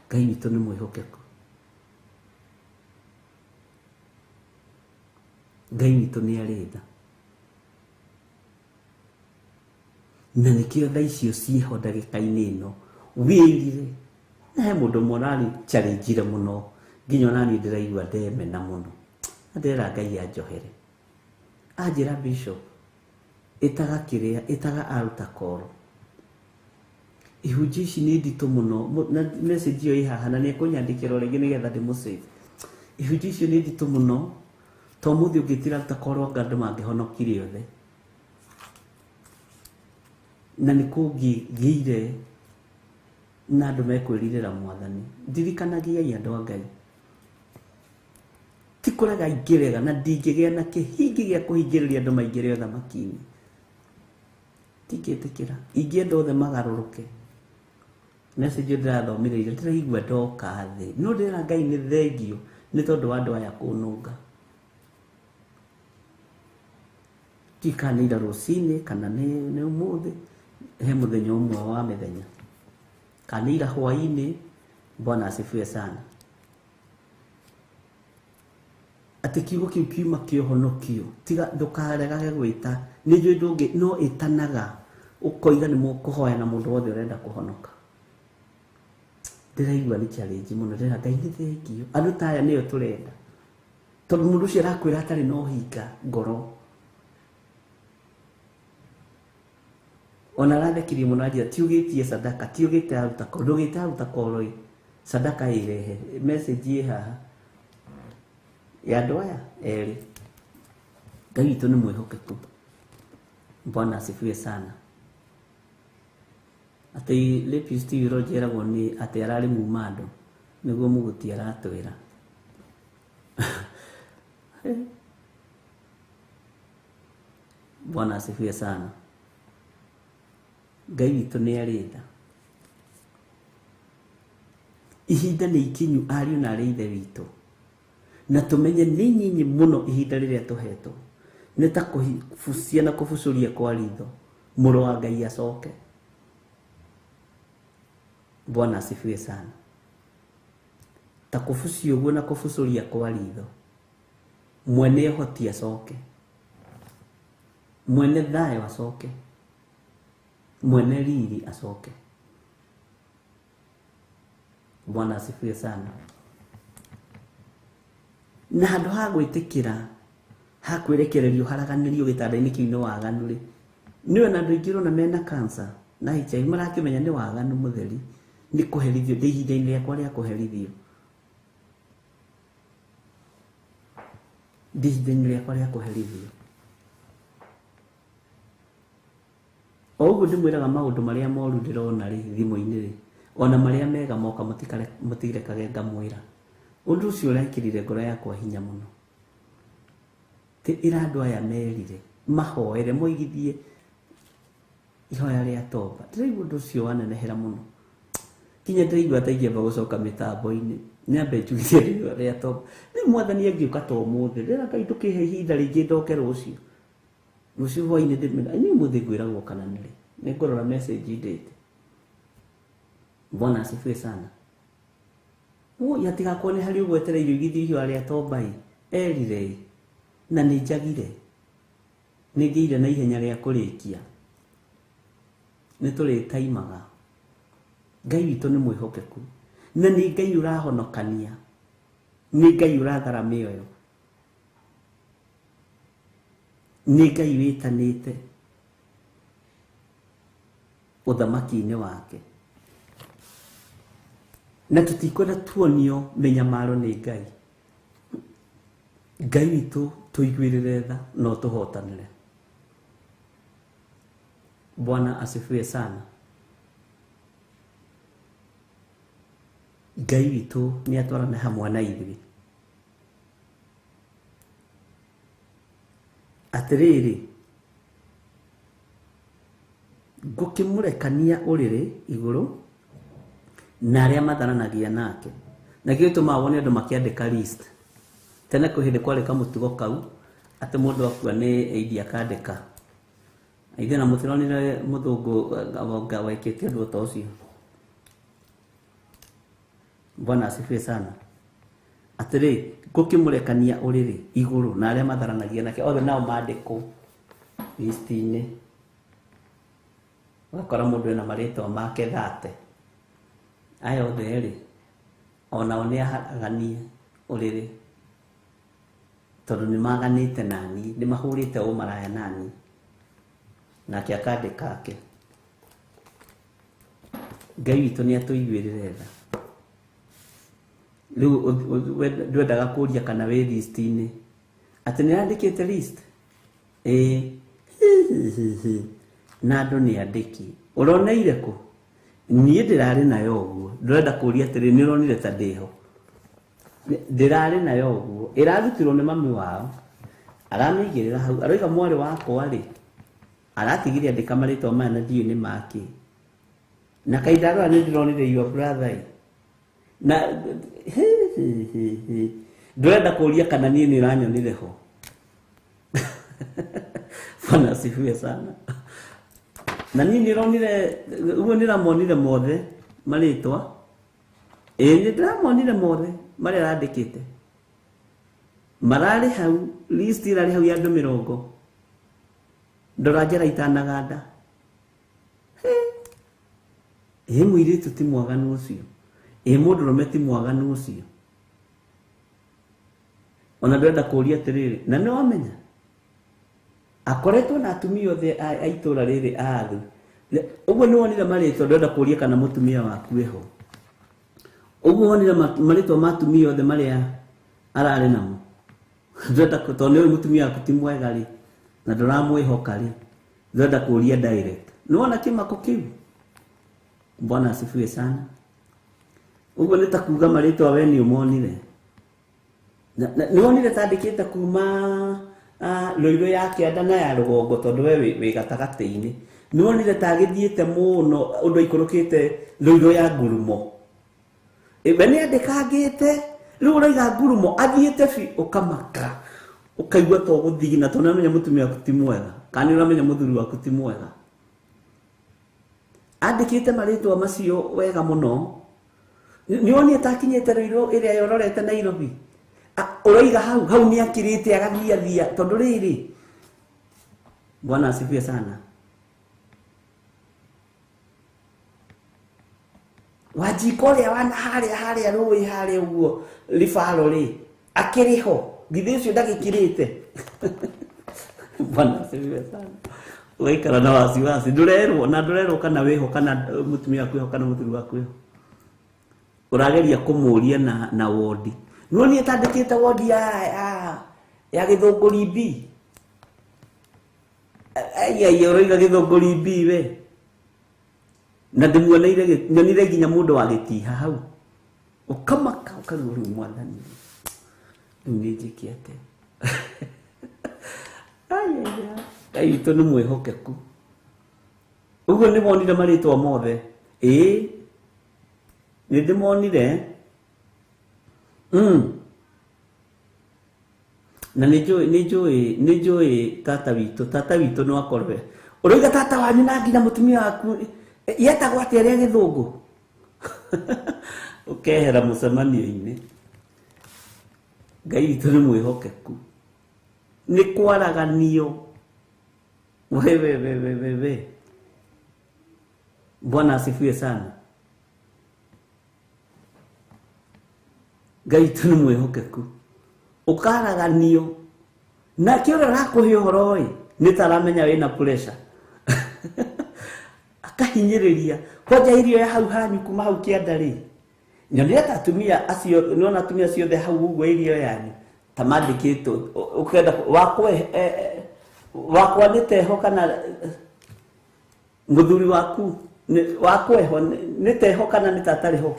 Ngai witũ nĩ mwĩhokeku. Ngai witũ nĩ arĩ tha. Na nĩkĩo tha icio ciĩho ndagĩka-inĩ ĩno wĩrire. Na he mũndũ morani challenge mũno, nginya onani ndĩraigua ndemena mũno. Ndĩrera Ngai anjohere. Anjĩra Bishop, ĩtaga kĩrĩa, ĩtaga aruta koro. Ihunjia ici nĩ nditũ mũno, na message ĩyo ĩ haha na nĩ ekũnyandĩkĩra rĩngĩ nĩgetha ndĩmũsave. Ihunjia icio nĩ nditũ mũno, to mũthĩ ũngĩtira koro anga andũ mangĩhonokire othe. Na nĩ kũngĩgĩire na andũ mekwĩrirĩra Mwathani. Ndirikanagiai andũ a Ngai, ti kũrega ingĩrega na ndingĩgĩa na kĩhingi gĩa kũhingĩrĩria andũ maingĩre ũthamaki-inĩ. Tingĩtĩkĩra, ingĩenda othe magarũrũke. Message ndĩrathomireire ndĩraigua ndoka thĩ, no ndĩrera Ngai nĩ thengio nĩ tondũ wa andũ aya kũnũnga. Tikanĩira ruci-ini kana nĩ ũmũthĩ, he mũthenya ũmwe wa mĩthenya, kanĩira hwa-ini. Bwana asifiwe sana. Atĩ kiugo kĩu kiuma kĩũhonokio, tiga ndũkaregage gwĩta. Nĩ njũĩ ndũngĩ, no ĩtanaga ũkoiga nĩ mũkũhoya na mũndũ wothe ũrenda kũhonoka. Ndĩraigua nĩ challenge mũno, ndĩrera Ngai nĩ thengio. Andũ ta aya nĩo tũrenda, tondũ mũndũ ũcio arakwĩra atarĩ na ũhinga ngoro. Ona arathekirie mũno anjĩra tiugĩtie sadaka, tiugĩte aruta koro, ndũgĩte aruta koro ĩ, sadaka ĩrehe. Message ĩ haha ya andũ aya erĩ. Ngai witũ nĩ mwĩhokeku. Bwana asifiwe sana. Atĩ Lepist wĩro njeragwo nĩ atĩ ararĩ mumando nĩguo mũguti aratwĩra. Bwana asifiwe sana. Ngai witũ nĩ arĩ tha. Ihinda nĩ ikinyu ariũ na arĩ ithe witũ, na tũmenye nĩ nyinyi mũno ihinda rĩrĩa tũhetwo. Nĩ ta kũbucia na kũbucũria kwa ritho, mũrũ wa Ngai acoke. Bwana asifiwe sana. Ta kũbucia ũguo na kũbucũria kwa ritho, mwene ũhoti acoke, mwene thayũ acoke, mwene riri acoke. Bwana asifiwe sana. Na handũ ha gwĩtĩkĩra, ha kwĩrekererio haraganĩrio gĩtanda-inĩ kĩu nĩ waganu rĩ, nĩwe na andũ aingĩ ũrona mena cancer na HIV marakĩmenya nĩ waganu mũtheri, nĩ kũherithio ndĩ ihinda-inĩ rĩakwa rĩa kũherithio, ndĩ ihinda-inĩ rĩakwa rĩa kũherithio. O ũguo ndĩmwĩraga maũndũ marĩa moru ndĩrona rĩ thimũ-inĩ rĩ, ona marĩa mega moka mũtirekage ngamwĩra. Ũndũ ũcio ũrekĩrire ngoro yakwa hinya mũno. Ĩra andũ aya merire mahoere moigithie ihoya rĩa toba. Ndĩraigua ũndũ ũcio wanenehera mũno, kinya ndĩraigua ta ingĩamba gũcoka mĩtambo-inĩ nyambe njugithie ihoya rĩa toba. Rĩu Mwathani angĩũka ta ũmũthĩ, ndĩrera Ngai tũkĩhe ihinda rĩngĩ ndoke rũciũ. Rũciũ hwa-inĩ ndĩmena nĩ ũmũthĩ ngwĩragwo kana nĩ rĩ, nĩ ngorora message ndĩte. Bwana asifiwe sana. Yatigakorwo nĩ harĩ ũgwetereire igithie ihoya rĩa toba ĩ, erire na nĩ njagire, nĩ ngĩire na ihenya rĩa kũrĩkia, nĩ tũrĩtaimaga. Ngai witũ nĩ mwĩhokeku, na nĩ Ngai ũrahonokania, nĩ Ngai ũrathara mĩoyo, nĩ Ngai wĩtanĩte ũthamaki-inĩ wake. na tutikwenda tuonio menyamaro ni Ngai. Ngai witu tuiguirire tha no tuhotanire. Bwana asifiwe sana. Ngai witu ni atwarana hamwe na ithuĩ. Atiriri ngukimurekania uriri iguru na aria matharanagia nake. Na gĩtũ mawone andũ makiandĩka list. Tena kuhinde kwale kamutugo kau ate mundu akua ni eidi akandĩka. Aidha na mutironi muthungu wekete ndu ta ucio. Bwana asifiwe sana. Atiri ngukimurekania uriri iguru na aria matharanagia nake othe nao mandĩkwo list-inĩ. Wakora mundu ena marĩtwa make 30. Aya othe ri ona oni ahaganie uriri tondu ni maganite nani ni mahurite o maraya nani nake akandĩka ake. Ngai witu ni atuiguirire tha. Riu ndwendaga kuria kana wi list-inĩ ati ni andĩkĩte list na andu ni andĩki uroneire ku nie ndirari nayo uguo ndurenda kuria atiri ni uronire ta ndiho ndirari nayo uguo irarutirwo ni mami wao aramigirira hau aroiga mwari wakwa ri aratigiria andĩka marĩtwa maya na ndiũ ni maki na kaidaro ni ndironire your brother na ndurenda kuria kana nie ni ranyonire ho. Bwana asifiwe sana. Na ni nironire ugo niramonire mothe maritwa ni ndiramonire mothe mari randikite marari hau list irari hau ya andu 70 ndora njera itanaganda mwiritu ti mwaganu ucio mundurume ti mwaganu ucio ona ndenda kuria atiriri na ni wamenya akoretwo na atumia othe aitura riri athu uguo ni wonire maritwa ndenda kuria kana mutumia waku eho uguo wonire maritwa ma atumia othe maria arari namo ndenda kutonyo mutumia waku ti mwega ri na nduramwihoka ri ndenda kuria direct ni wona kimako kiu. Bwana asifiwe sana. Uguo nitakuga maritwa we ni umonire ni wonire tandikite kuma loiro yake adana ya rugongo tondu we wi gatagati-ini ni wonire tagithiite muno undu ikurukite loiro ya ngurumo ni andikangite riu uraiga ngurumo athiite fi ukamaka ukaigua to guthigina tondu amenya mutumia waku ti mwega kana uramenya muthuri waku ti mwega andikite maritwa macio wega muno ni wonire takinyite loiro iria yororete Nairobi uraiga hau ni akirite agathia tondu riri. Bwana asifiwe sana. Wajikoria wana haria rui haria uguo rifaro ri akiriho githĩ ucio ndagikirite. Bwana asifiwe sana. Waikara na wasiwasi ndurerwo kana wiho kana mutumia waku kana muthuri waku urageria kumuria na wodi nuoni etandikite wodi ya Githunguri B ai oroiga Githunguri B we na ndimuoneire nyonire ginya mundu wa gitiha hau ukamaka ukaruru mwathani ngijikiate ai itu ni mwihokeku uguo ni monire maritwa mothe ni ndimonire na nijui tata witu no akorwe uroiga tata wanyu na nginya mutumia waku yetagwo atia ria Githungu ukehera mucemanio-ini. Ngai witu ni mwihokeku ni kwaraganio we. Bwana asifiwe sana. Ngai witu ni mwihokeku ukaraganio na kiora rakuhe uhoro ni taramenya wina pressure akahinyiriria koja irio ya hau hanyu kuma hau kiandari nyonire ta atumia acio nona atumia acio the hau uguo irio yani tamandikitwo ukenda wakwa niteho kana muthuri waku wakweho niteho kana nitatariho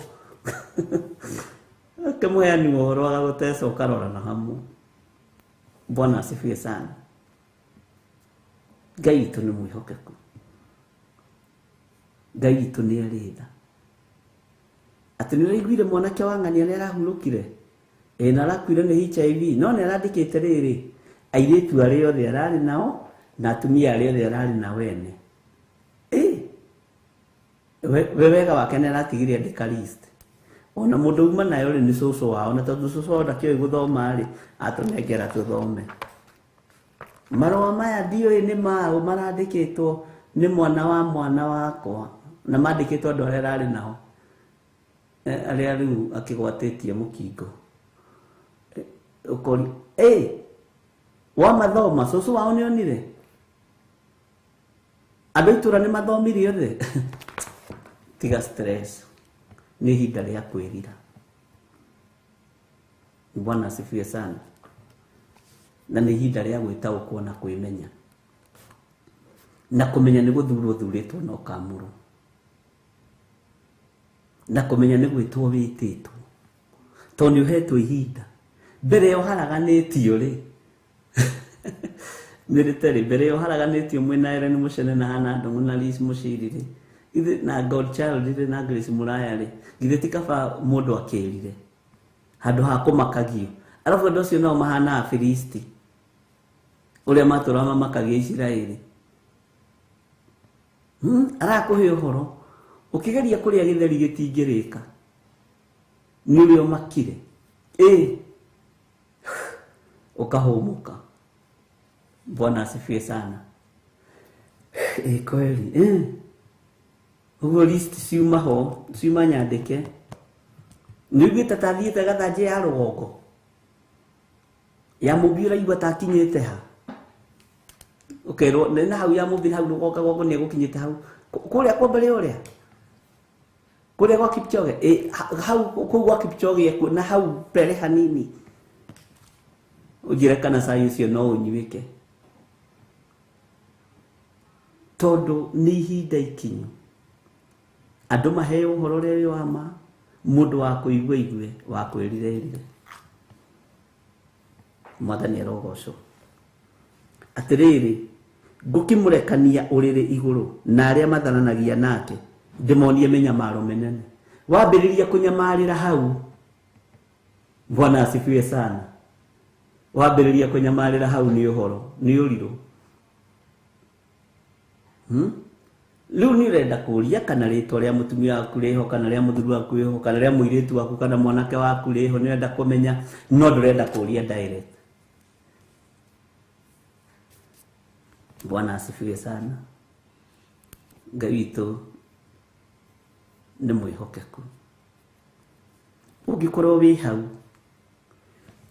kemuheani mohoro agagutesa ukarora na hamu. Bwana asifiwe sana. Ngai itu ni mwihokeku, Ngai itu ni aritha ati ni raiguire mwanake wa ng'ania ni arahurukire na arakuire ni HIV no ni arandikite riri airitu ari othe arari nao na atumia ari othe arari na wene wega wake ni aratigirie andika list ona mundu uma nayo ni cucu wao na tondu cucu wao ndakĩoĩ guthoma ri atunengera tuthome marũa maya ndiũĩ nĩ maũ marandĩkĩtwo nĩ mwana wakwa na mandĩkĩtwo andũ arĩa ararĩ nao arĩa rĩu akĩgwatĩtie mũkingo ukori wa mathoma cucu wao nĩonire andũ itũra nĩ mathomire othe tiga stress ni ihinda rĩa kwĩrira. Bwana asifiwe sana. Na ni ihinda rĩa gwĩtaũkwo na kwĩmenya na kũmenya nĩ gũthurwo thurĩtwo na ũkamũrwo na kũmenya nĩ gwĩtwo wĩtĩtwo tondũ nĩ ũhetwo ihinda mbere yo haraganĩtio rĩ military mbere yo haraganĩtio mwĩna Ellen Mucene na Hana Ndung'u na Liz Muchiri ithe na Godchild na Grace Muraya ri githe tikaba mundu akirire handu ha kumakagio arafu andũ acio nao mahana Afilisti uria maturama makagia Isiraeli arakuhe uhoro ukigeria kuria githeri gitingirika ni urio makire ukahumuka. Bwana asifiwe sana. Kweli ugo list siuma ho siuma nyandike nigita tathiite gathaje ya rugongo ya mubira igwa takinyete ha ukero na hau ya mubira hau rugongo ni gukinyete hau kuria kwambere uria kuria kwa Kipchoge hau kwa Kipchoge na hau pere hanini ujire kana sayansi no unyiwike todo ni ihinda ikinyu andũ maheo ũhoro rĩrĩ wa ma mũndũ wa kũigua igue wa kwĩrirĩria. Mwathani arogocwo atĩrĩrĩ ngũkĩmũrekania ũrĩrĩ igũrũ na arĩa mathananagia nake ndĩmonie mĩnyamaro mĩnene wambĩrĩria kũnyamarĩra hau. Bwana asifiwe sana. Wambĩrĩria kũnyamarĩra hau nĩ ũhoro nĩ ũrirũ Riu ni urenda kuria kana ritwa ria mutumia waku riho kana ria muthuri waku riho kana ria muiritu waku kana mwanake waku riho ni urenda kumenya no ndurenda kuria direct. Bwana asifiwe sana. Ngai witũ nĩ mwĩhokeku. Ũngĩkorwo wĩ hau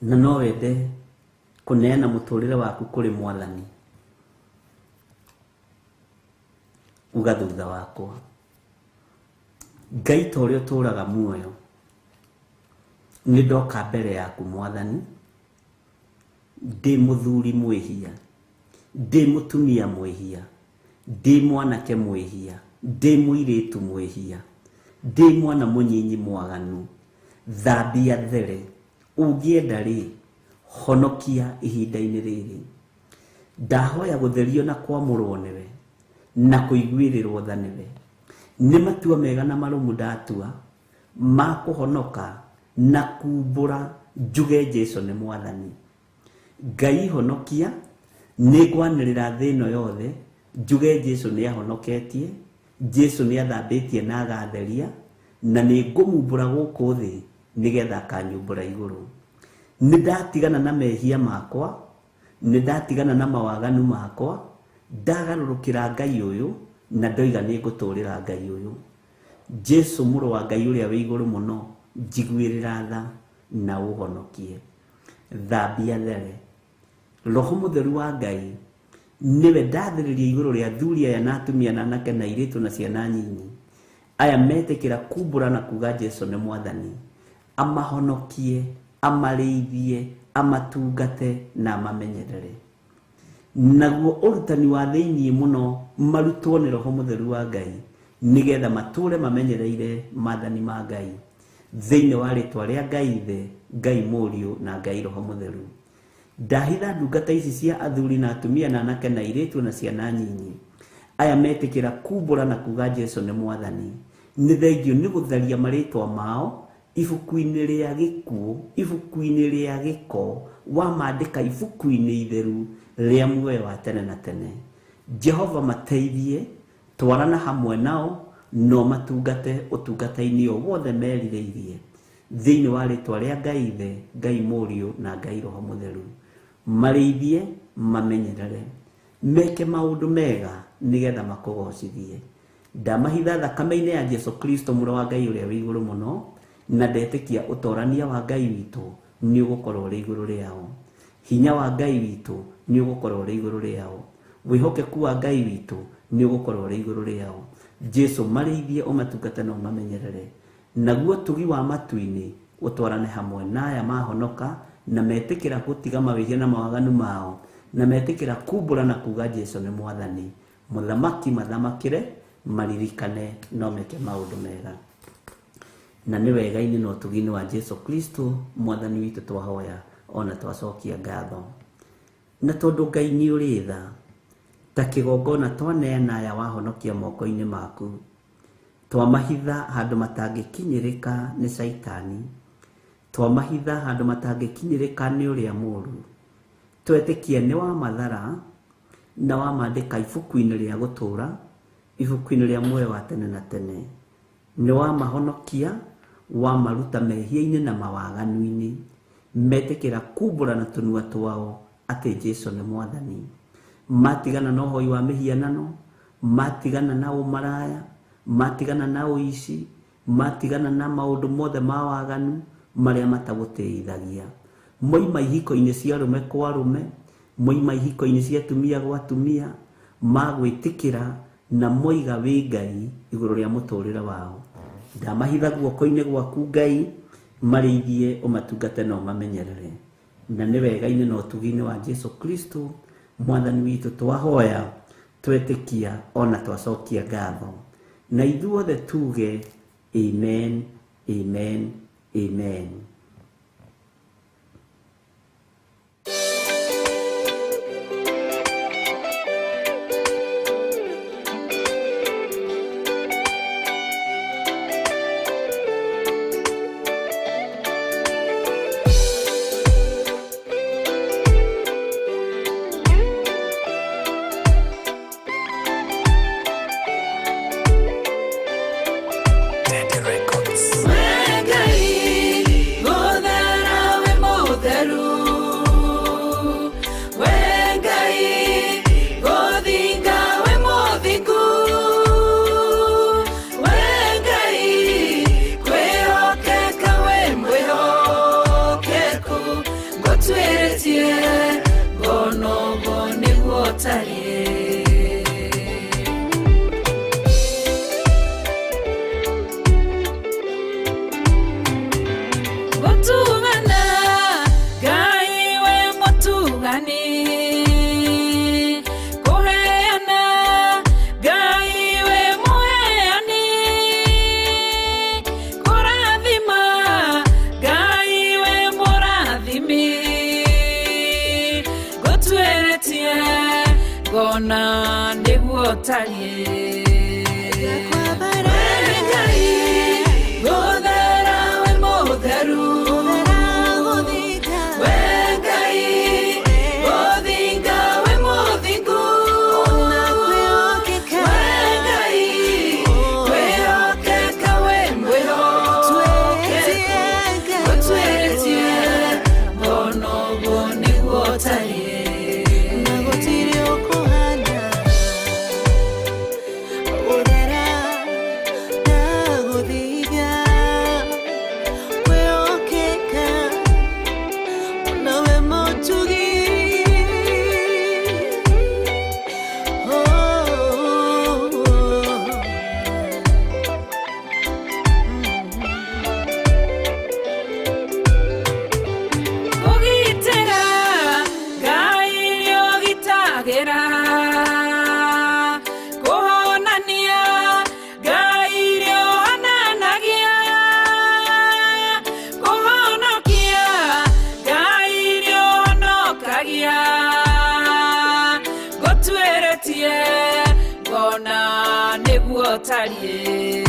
na no wende kũneana mũtũrĩre waku kũrĩ Mwathani uga thutha wakwa Ngai ta ũrĩa ũtũraga muoyo nĩ ndoka mbere yaku Mwathani ndĩ mũthuri mwĩhia ndĩ mũtumia mwĩhia ndĩ mwanake mwĩhia ndĩ mũirĩtu mwĩhia ndĩ mwana mũnyinyi mwaganu thambia there ũngĩenda rĩ honokia ihinda-inĩ rĩrĩ ndahoya gũtherio na kwamũrwo nĩwe na kũiguĩrĩrwo tha nĩwe nĩ matua mega na marũmu ndatua ma kũhonoka na kumbũra njuge Jesũ nĩ Mwathani. Ngai honokia nĩ ngwanĩrĩra thĩ ĩno yothe njuge Jesũ nĩ ahonoketie Jesũ nĩ athambĩtie na agatheria na nĩ ngũmumbũra gũkũ thĩ nĩgetha akanyumbũra igũrũ. Nĩ ndatigana na mehia makwa nĩ ndatigana na mawaganu makwa ndagarũrũkĩra Ngai ũyũ na ndoiga nĩ ngũtũũrĩra Ngai ũyũ. Jesũ mũrũ wa Ngai ũrĩa wĩ igũrũ mũno njiguĩrĩra tha na ũhonokie. Thambia there Roho Mũtheru wa Ngai niwe ndathĩrĩria igũrũ rĩa athuri aya na atumia na anake na airĩtu na ciana nyinyi aya metikira kumbura na kuga Jesu ni mwathani amahonokie amarĩithie amatungate na amamenyerere. Naguo urutani wa thĩinĩ mũno marutwo nĩ Roho Mũtheru wa Ngai nigetha matũre mamenyereire maathani ma Ngai thĩinĩ wa rĩtwa rĩa Ngai Ithe, Ngai Mũriũ na Ngai Roho Mũtheru. Ndahitha ndungata ici cia athuri na atumia na anake na airĩtu na ciana nyinyi aya metikira kumbura na kuga Jesu ni mwathani nĩ thengio nĩ gũtharia marĩtwa mao ibuku-inĩ rĩa gĩkuũ, ibuku-inĩ rĩa gĩko, wamandĩka ibuku-inĩ itheru rĩa muoyo wa tene na tene. Jehova mateithie, twarana hamwe nao no matungate ũtungata-inĩ o wothe merirĩirie thĩinĩ wa rĩtwa rĩa Ngai Ithe, Ngai Mũriũ na Ngai Roho Mũtheru. Marĩithie, mamenyerere, meke maũndũ mega nigetha makũgocithie. Ndamahitha thakame-inĩ ya Jesu Kristo mũrũ wa Ngai ũrĩa wĩ igũrũ mũno, na ndetĩkia ũtorania wa Ngai witũ nĩ ũgũkorwo ũrĩ igũrũ rĩao. Hinya wa Ngai witũ nĩ ũgũkorwo ũrĩ igũrũ rĩao. Wĩhokeku wa Ngai witũ nĩ ũgũkorwo ũrĩ igũrũ rĩao. Jesu marĩithie ũmatungate na ũmamenyerere. Naguo tugi wa matu-inĩ ũtwarane hamwe na aya mahonoka na metĩkĩra gũtiga mawĩhia na mawaganu mao na metĩkĩra kumbura na kuga Jesu nĩ mwathani. Mũthamaki mathamakĩre, maririkane no meke maũndũ mega. Na nĩ wega-inĩ na ũtugi-inĩ wa Jesu Kristo mwathani witũ twahoya ona twacokia ngatho. Na tondũ Ngai nĩ ũrĩ tha, ta kĩgongona twaneana aya wahonokia moko-inĩ maku, twamahitha handũ matangĩkinyĩrĩka nĩ Saitani, twamahitha handũ matangĩkinyĩrĩka nĩ ũrĩa mũũru. Twetĩkia nĩ wa mathara na wamandĩka ibuku-inĩ rĩa gũtũũra, ibuku-inĩ rĩa muoyo wa tene na tene. Nĩ wamahonokia, wamaruta mehia-inĩ na mawaganu-inĩ, metĩkĩra kumbura na tũnua twao atĩ Jesu nĩ mwathani. Matigana na ũhoi wa mĩhianano, matigana na ũmaraya, matigana na ũici, matigana na maũndũ mothe ma waganu marĩa matagũteithagia. Moima ihiko-inĩ cia rũme kwa rũme, moima ihiko-inĩ cia tumia gwa tumia, magwĩtĩkĩra na moiga wĩ Ngai igũrũ rĩa mũtũrĩre wao. Ndamahitha guoko-inĩ gwaku Ngai, marĩithie ũmatungate na ũmamenyerere. Na nĩ wega-inĩ na ũtugi-inĩ wa Jesu Kristo mwathani witũ twahoya, twetĩkia ona twacokia ngatho. Na ithuothe tuge amen, amen, amen. Gona nĩguo tariĩ gũthera we mũtheru we Ngai gũthinga we mũthingu we Ngai kwĩhokeka we mwĩhokeku gũtuĩrĩtie gona ũguo nĩguo tariĩ tarie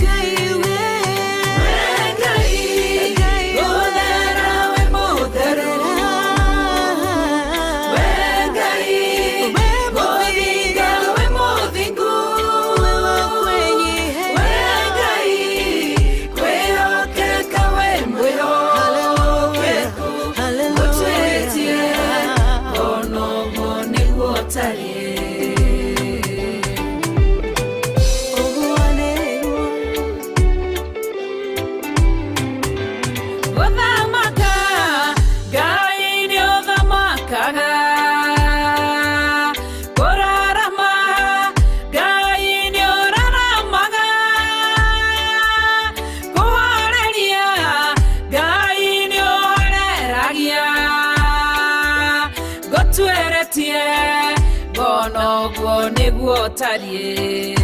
niguo tarie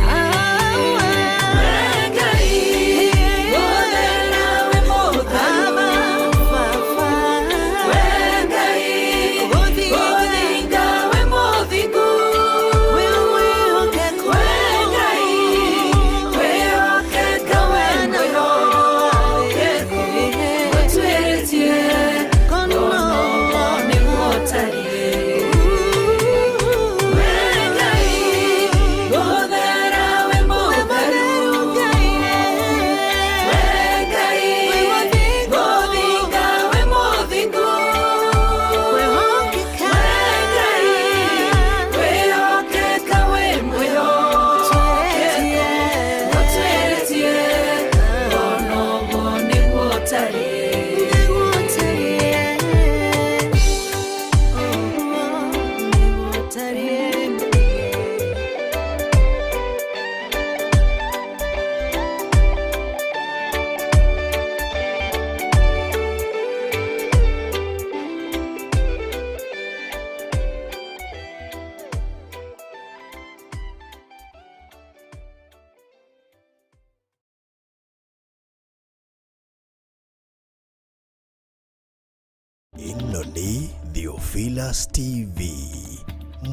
Ino ni Theophilus TV,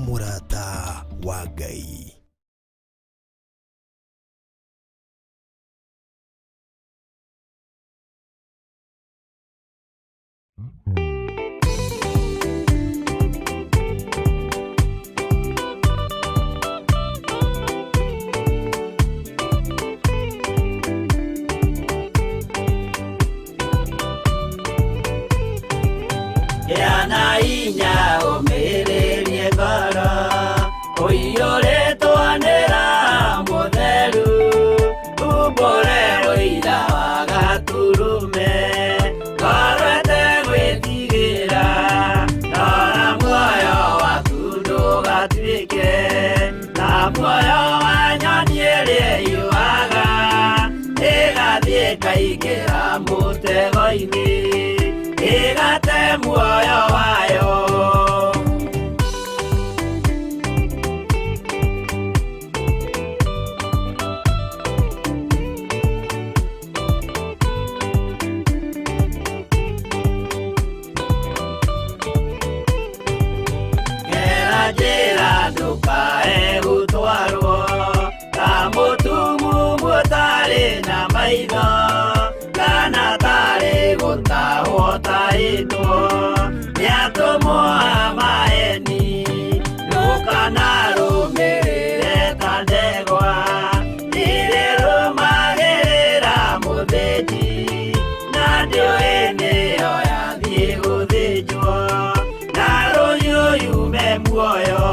Murata wa Ngai. Inya umirerie ngoro uiyũrĩtwanĩra mũtheru umbũre ũira wa gaturume korwete gwĩtigĩra rora muoyo waku ndũgatuĩke na muoyo wa nyoni ĩrĩa yuaga ĩgathiĩ ĩkaingĩra mũtego-inĩ ĩgate muoyo wayo. Gera njĩra ndũkae gũtwarwo ta mũtumu mũtarĩ na maitho kana tarĩ gũtahwo taĩtwo nĩatũmwo amaeni ndũkanarũmĩrĩre ta ndegwa irĩrũmagĩrĩra mũthĩnji na ndĩũĩ nĩyo yathiĩ gũthĩnjwo na rũhiũ yume muoyo.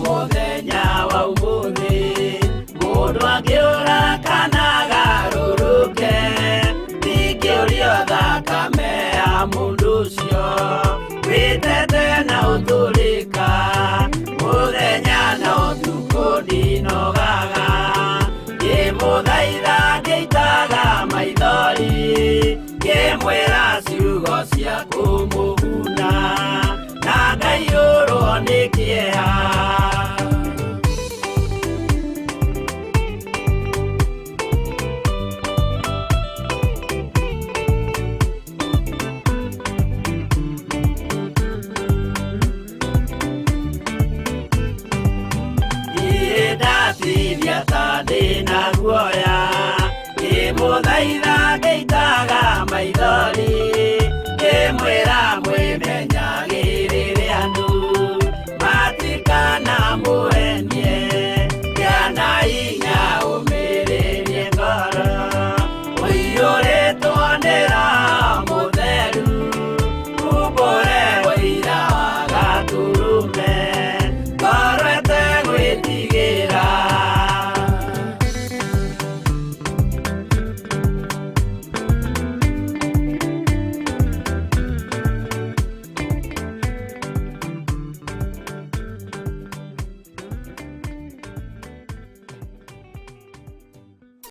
Mũthenya wa ũmũthĩ mũndũ angĩũra kana agarũrũke ndagũthaitha